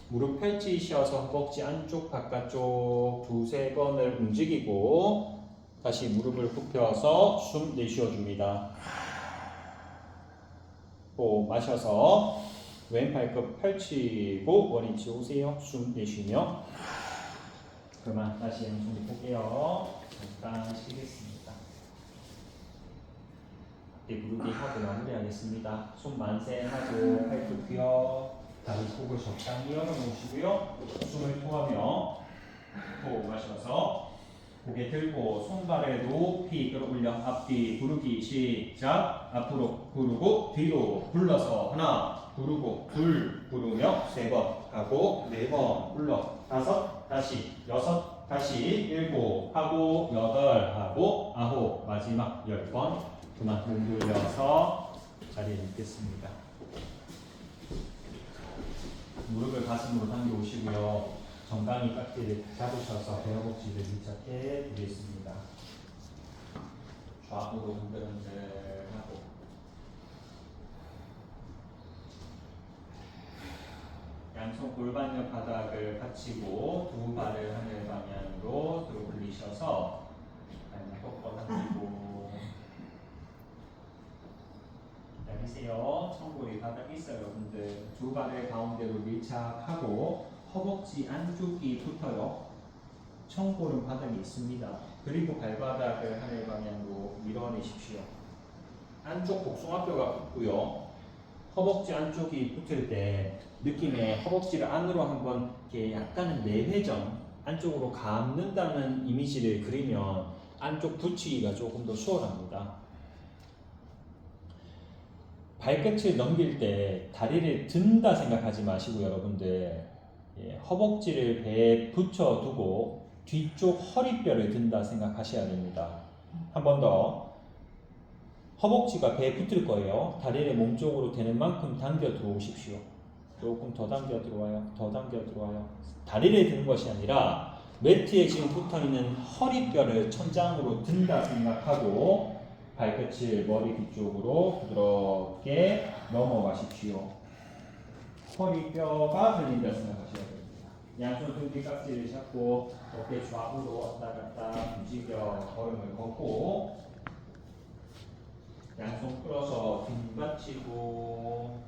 무릎 펼치셔서 허벅지 안쪽 바깥쪽 두세 번을 움직이고 다시 무릎을 굽혀서 숨 내쉬어 줍니다. 또 마셔서 왼 발끝 펼치고 원위치 오세요. 숨 내쉬며 그만 다시 양손 볼게요. 잠깐 쉬겠습니다. 무릎이 하고 마무리하겠습니다. 손 만세하고 팔뚝 펴 다리 속을 적당히 열어놓으시고요. 숨을 토하며 또 마셔서 고개 들고 손발을 높이 끌어올려 앞뒤 구르기 시작. 앞으로 구르고 뒤로 굴러서 하나 구르고 둘 구르며 세 번 하고 네 번 굴러 다섯 다시 여섯 다시 일곱 하고 여덟 하고 아홉 마지막 10번 그만 몸 돌려서 자리에 눕겠습니다. 무릎을 가슴으로 당겨 오시고요. 정강이 깍지를 잡으셔서 배허벅지를 밀착해 두겠습니다. 좌우로 흔들흔들하고 양손 골반옆 바닥을 받치고 두 발을 하늘 방향으로 들어 올리셔서 발목 똑바로 당기고 기다리세요. 청골이 바닥에 있어요. 여러분들 두 발을 가운데로 밀착하고 허벅지 안쪽이 붙어요. 청골은 바닥에 있습니다. 그리고 발바닥을 하늘 방향으로 밀어내십시오. 안쪽 복숭아뼈가 붙고요. 허벅지 안쪽이 붙을 때 느낌에 허벅지를 안으로 한번 이렇게 약간은 내회전 안쪽으로 감는다는 이미지를 그리면 안쪽 붙이기가 조금 더 수월합니다. 발끝을 넘길 때 다리를 든다 생각하지 마시고 여러분들 허벅지를 배에 붙여두고 뒤쪽 허리뼈를 든다 생각하셔야 됩니다. 한 번 더 허벅지가 배에 붙을 거예요. 다리를 몸쪽으로 되는 만큼 당겨 들어오십시오. 조금 더 당겨 들어와요. 더 당겨 들어와요. 다리를 드는 것이 아니라 매트에 지금 붙어있는 허리뼈를 천장으로 든다 생각하고 발끝을 머리 뒤쪽으로 부드럽게 넘어가십시오. 허리뼈가 들린다 생각하셔야 됩니다. 양손 등뒤 깍지를 잡고 어깨 좌우로 왔다 갔다 움직여 걸음을 걷고 양손 풀어서 등 받치고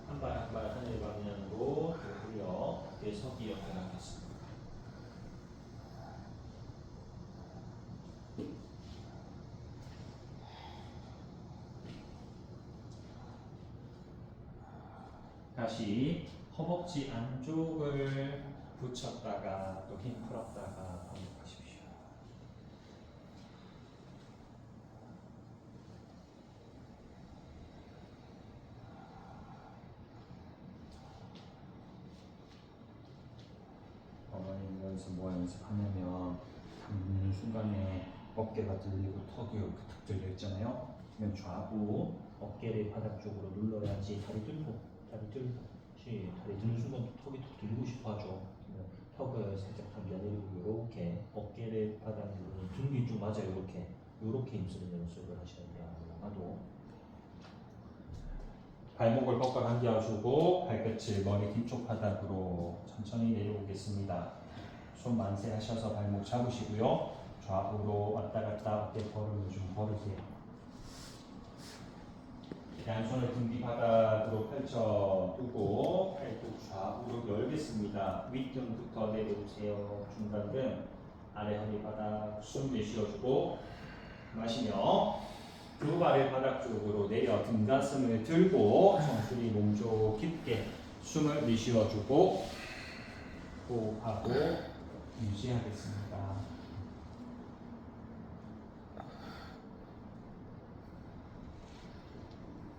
한 발 한 발 하늘 방향으로 돌려 어깨 서기 옆에 놨겠습니다. 다시 허벅지 안쪽을 붙였다가 또 힘 풀었다가 반복하십시오. 어머님 여기서 뭐 연습하냐면 눕는 순간에 어깨가 들리고 턱이 이렇게 탁 들려 있잖아요. 그러면 좌우 어깨를 바닥 쪽으로 눌러야지 다리 들고 다리 드는 순간 턱이 턱 들리고 싶어 하죠. 턱을 살짝 당겨내리고 이렇게 어깨를 바닥으로 등 뒤 쪽 맞아요. 이렇게 힘쓰는 연습을 하셔야 돼요. 나도 발목을 꺾어 당겨주고 발끝 발끝을 머리 뒤쪽 바닥으로 천천히 내려오겠습니다. 손 만세하셔서 발목 잡으시고요. 좌우로 왔다 갔다 어깨 걸음을 좀 걸으세요. 양손을 등 뒤 바닥으로 펼쳐 두고 팔뚝 좌우로 열겠습니다. 윗등부터 내려오세요. 중간등 아래 허리 바닥 숨 내쉬어주고 마시며 두 발을 바닥 쪽으로 내려 등 가슴을 들고 정수리 몸쪽 깊게 숨을 내쉬어주고 호흡하고 유지하겠습니다.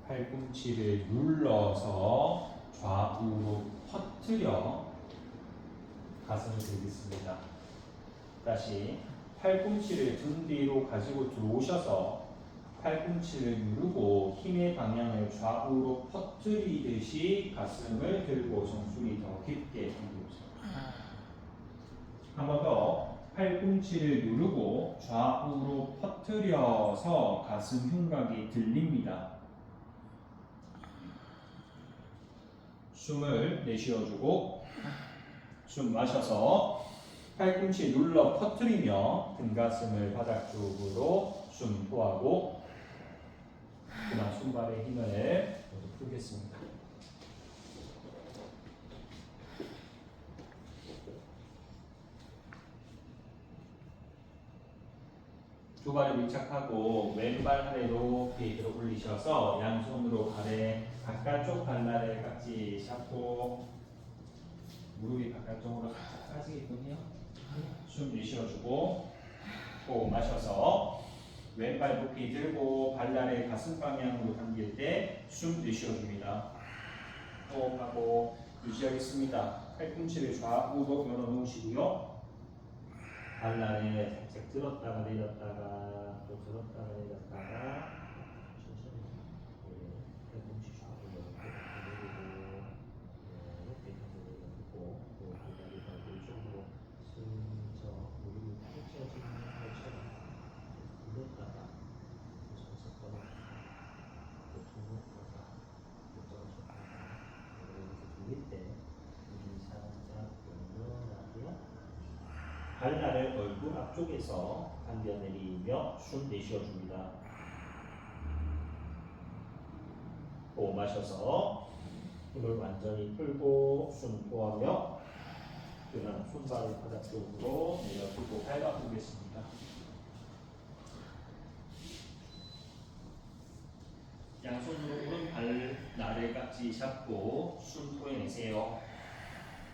팔꿈치를 눌러서 좌우로 퍼뜨려 가슴을 들겠습니다. 다시 팔꿈치를 등 뒤로 가지고 들어오셔서 팔꿈치를 누르고 힘의 방향을 좌우로 퍼뜨리듯이 가슴을 들고 정수리 더 깊게 당겨보세요. 한 번 더 팔꿈치를 누르고 좌우로 퍼뜨려서 가슴 흉곽이 들립니다. 숨을 내쉬어주고 숨 마셔서 팔꿈치 눌러 퍼뜨리며 등가슴을 바닥 쪽으로 숨 토하고 그만 손발의 힘을 모두 풀겠습니다. 두 발을 밀착하고 왼발 아래로 높이 들어 올리셔서 양손으로 아래 바깥쪽 발날을 같이 잡고 무릎이 바깥쪽으로 살짝 빠지게끔 해요. 숨 내쉬어주고 호흡 마셔서 왼발 높이 들고 발날을 가슴 방향으로 당길 때 숨 내쉬어줍니다. 호흡하고 유지하겠습니다. 팔꿈치를 좌우로 열어놓으시고요. 발날에 살짝 들었다가 내렸다가 또 들었다가 내렸다가 천천히 팔꿈치 좌우로 내리고 이렇게 내리고 또 발다리 이쪽으로 슬쩍 무릎이 펼쳐지는 것처럼 들었다가 살짝 걸었다가 또 들었다가 또 떨어졌다가 이렇게 돌릴 때 무릎이 살짝 연결하게 발날을 얼굴 앞쪽에서 당겨내리며 숨 내쉬어줍니다. 호흡 마셔서 힘을 완전히 풀고 숨 토하며 그다음 손발을 바닥 쪽으로 내려두고 밟아보겠습니다. 양손으로 오른발 나를 깍지 잡고 숨 토해내세요.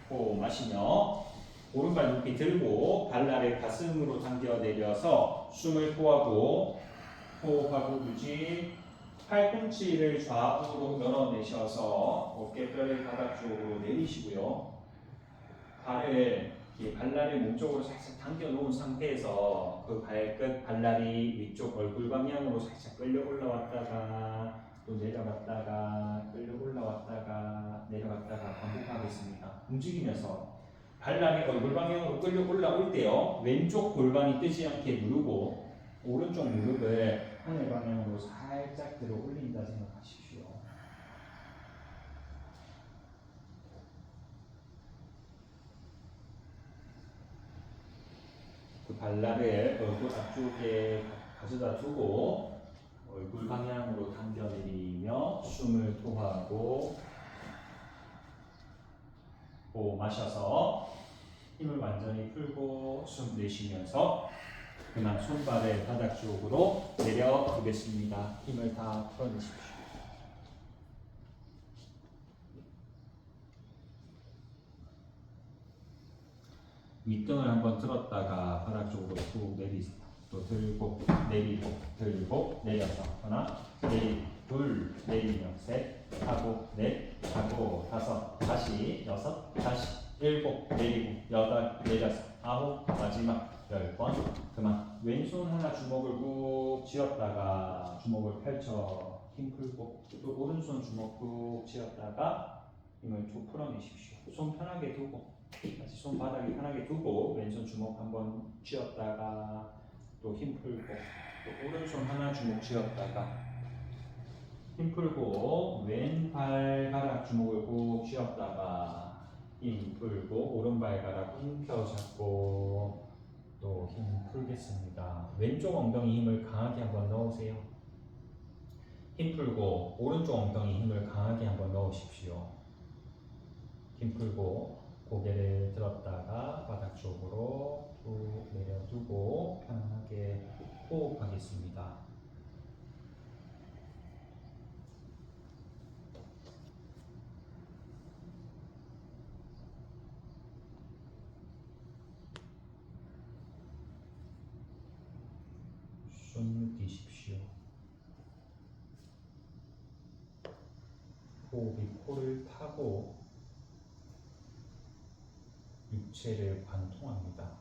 호흡 마시며 오른발 높이 들고 발날을 가슴으로 당겨 내려서 숨을 토하고 호흡하고 유지. 팔꿈치를 좌우로 열어내셔서 어깨뼈를 바닥 쪽으로 내리시고요. 발을 발날을 몸쪽으로 살짝 당겨 놓은 상태에서 그 발끝 발날이 위쪽 얼굴 방향으로 살짝 끌려 올라왔다가 또 내려갔다가 끌려 올라왔다가 내려갔다가 반복하겠습니다. 움직이면서 발날이 얼굴 방향으로 끌려 올라올 때요. 왼쪽 골반이 뜨지 않게 누르고 오른쪽 무릎을 하늘 방향으로 살짝 들어 올린다 생각하십시오. 그 발날을 얼굴 앞쪽에 가져다 두고 얼굴 방향으로 당겨내리며 숨을 토하고 호흡 마셔서 힘을 완전히 풀고 숨 내쉬면서 그만 손발을 바닥 쪽으로 내려두겠습니다. 힘을 다 풀어내십시오. 윗등을 한번 들었다가 바닥 쪽으로 쭉 내리세요. 또 들고 내리고 들고 내려서 하나 내리고 둘 내리며 셋 하고 넷 하고 다섯 다시 여섯 다시 일곱 내리고 여덟 내려서 아홉 마지막 10번 그만. 왼손 하나 주먹을 꾹 쥐었다가 주먹을 펼쳐 힘 풀고 또 오른손 주먹 꾹 쥐었다가 힘을 쭉 풀어내십시오. 손 편하게 두고 다시 손바닥이 편하게 두고 왼손 주먹 한번 쥐었다가 또 힘 풀고 또 오른손 하나 주먹 쥐었다가 힘 풀고 왼 발가락 주먹을 꾹 쥐었다가 힘 풀고 오른발가락 힘 펴잡고 또 힘 풀겠습니다. 왼쪽 엉덩이 힘을 강하게 한번 넣으세요. 힘 풀고 오른쪽 엉덩이 힘을 강하게 한번 넣으십시오. 힘 풀고 고개를 들었다가 바닥 쪽으로 쭉 내려두고 편안하게 호흡하겠습니다. 숨 느끼십시오. 호흡이 코를 타고 육체를 관통합니다.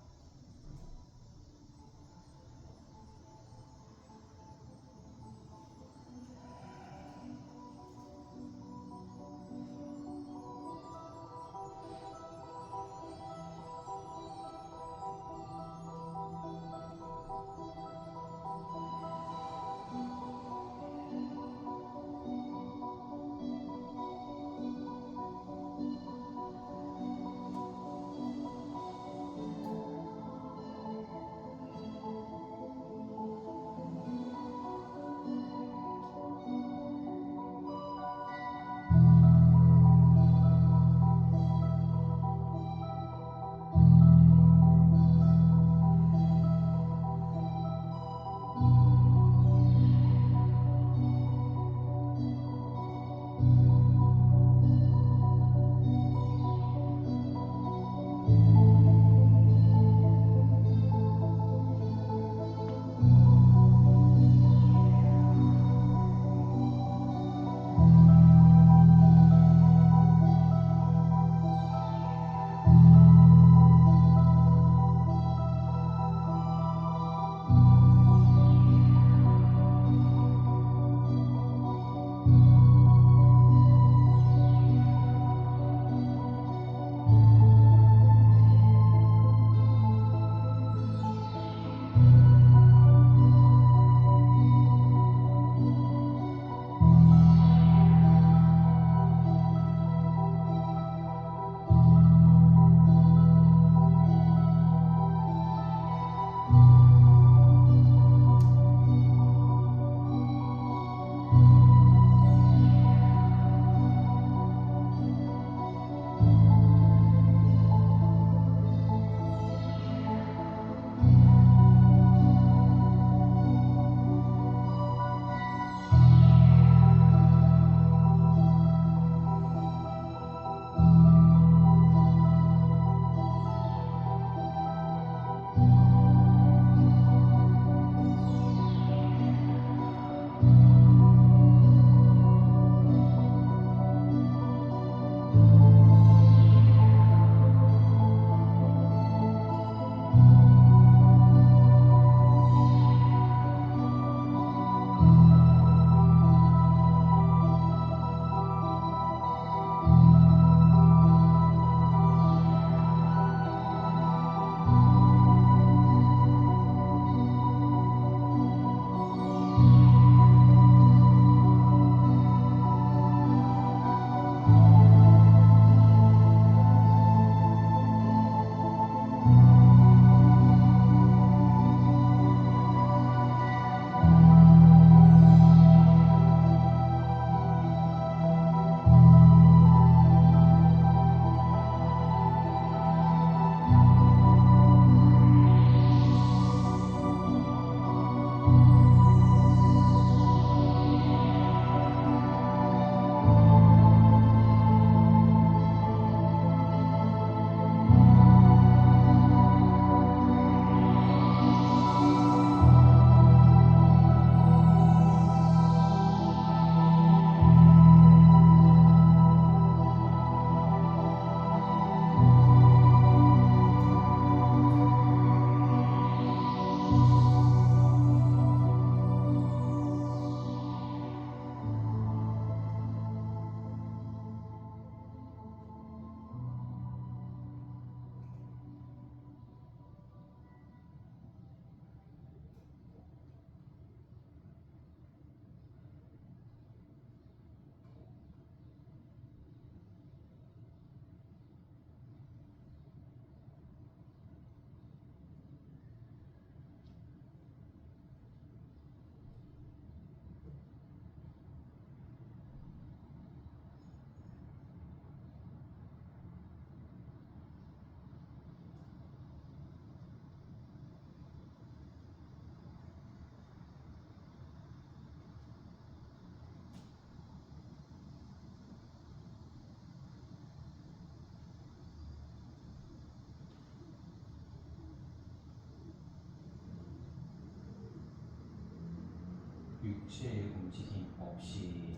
육체의 움직임 없이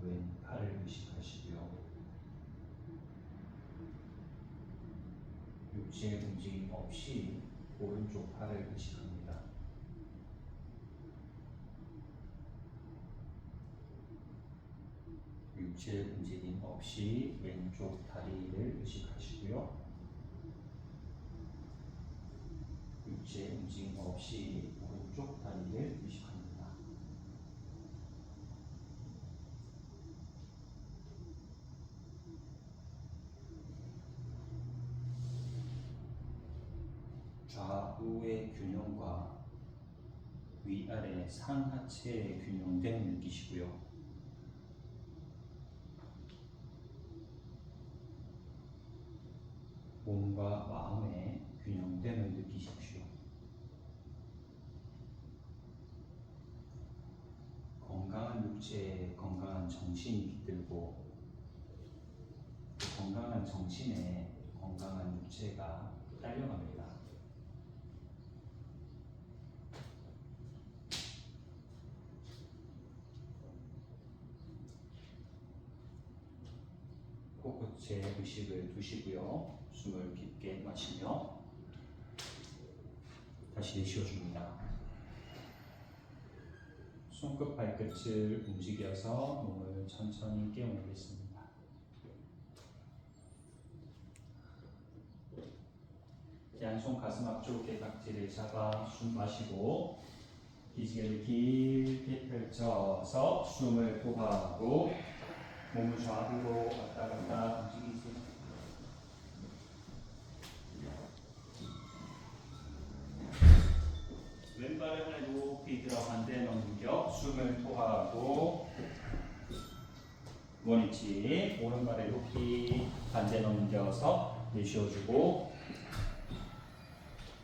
왼팔을 의식하시고요. 육체의 움직임 없이 오른쪽 팔을 의식합니다. 육체의 움직임 없이 왼쪽 다리를 의식하시고요. 육체의 움직임 없이 오른쪽 다리를 의식합니다. 좌우의 균형과 위아래 상하체의 균형됨을 느끼시고요. 몸과 마음의 균형됨을 느끼십시오. 건강한 육체에 건강한 정신이 깃들고 그 건강한 정신에 건강한 육체가 딸려갑니다. 코끝에 의식을 두시고요. 숨을 깊게 마시며 다시 내쉬어줍니다. 손끝 발끝을 움직여서 몸을 천천히 깨워내겠습니다. 양손 가슴 앞쪽 개각지를 잡아 숨 마시고 기지개를 길게 펼쳐서 숨을 호흡하고 몸을 좌우로 왔다 갔다 움직이세요. 왼발을 하늘 높이 들어 반대 넘겨 숨을 토하고 원위치 오른발을 높이 반대 넘겨서 내쉬어주고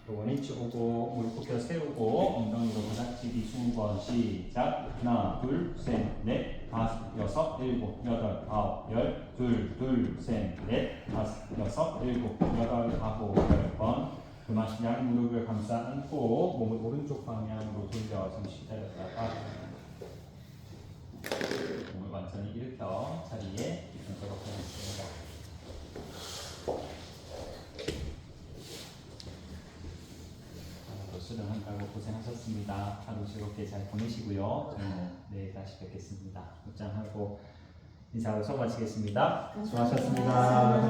또 원위치 오고 무릎 굽혀 세우고 엉덩이로 바닥치기 20번 시작. 하나 둘셋넷 다섯 여섯 일곱 여덟 아홉 열 둘셋넷 다섯 여섯 일곱 여덟 아홉 10번. 그만 양 무릎을 감싸 안고 몸을 오른쪽 방향으로 돌려 잠시 기다렸다가 몸을 완전히 일으켜 자리에 앉도록 하겠습니다. 오늘도 수련한다고 고생하셨습니다. 하루 즐겁게 잘 보내시고요. 저는 내일 다시 뵙겠습니다. 입장하고 인사하고 수업 마치겠습니다. 수고하셨습니다.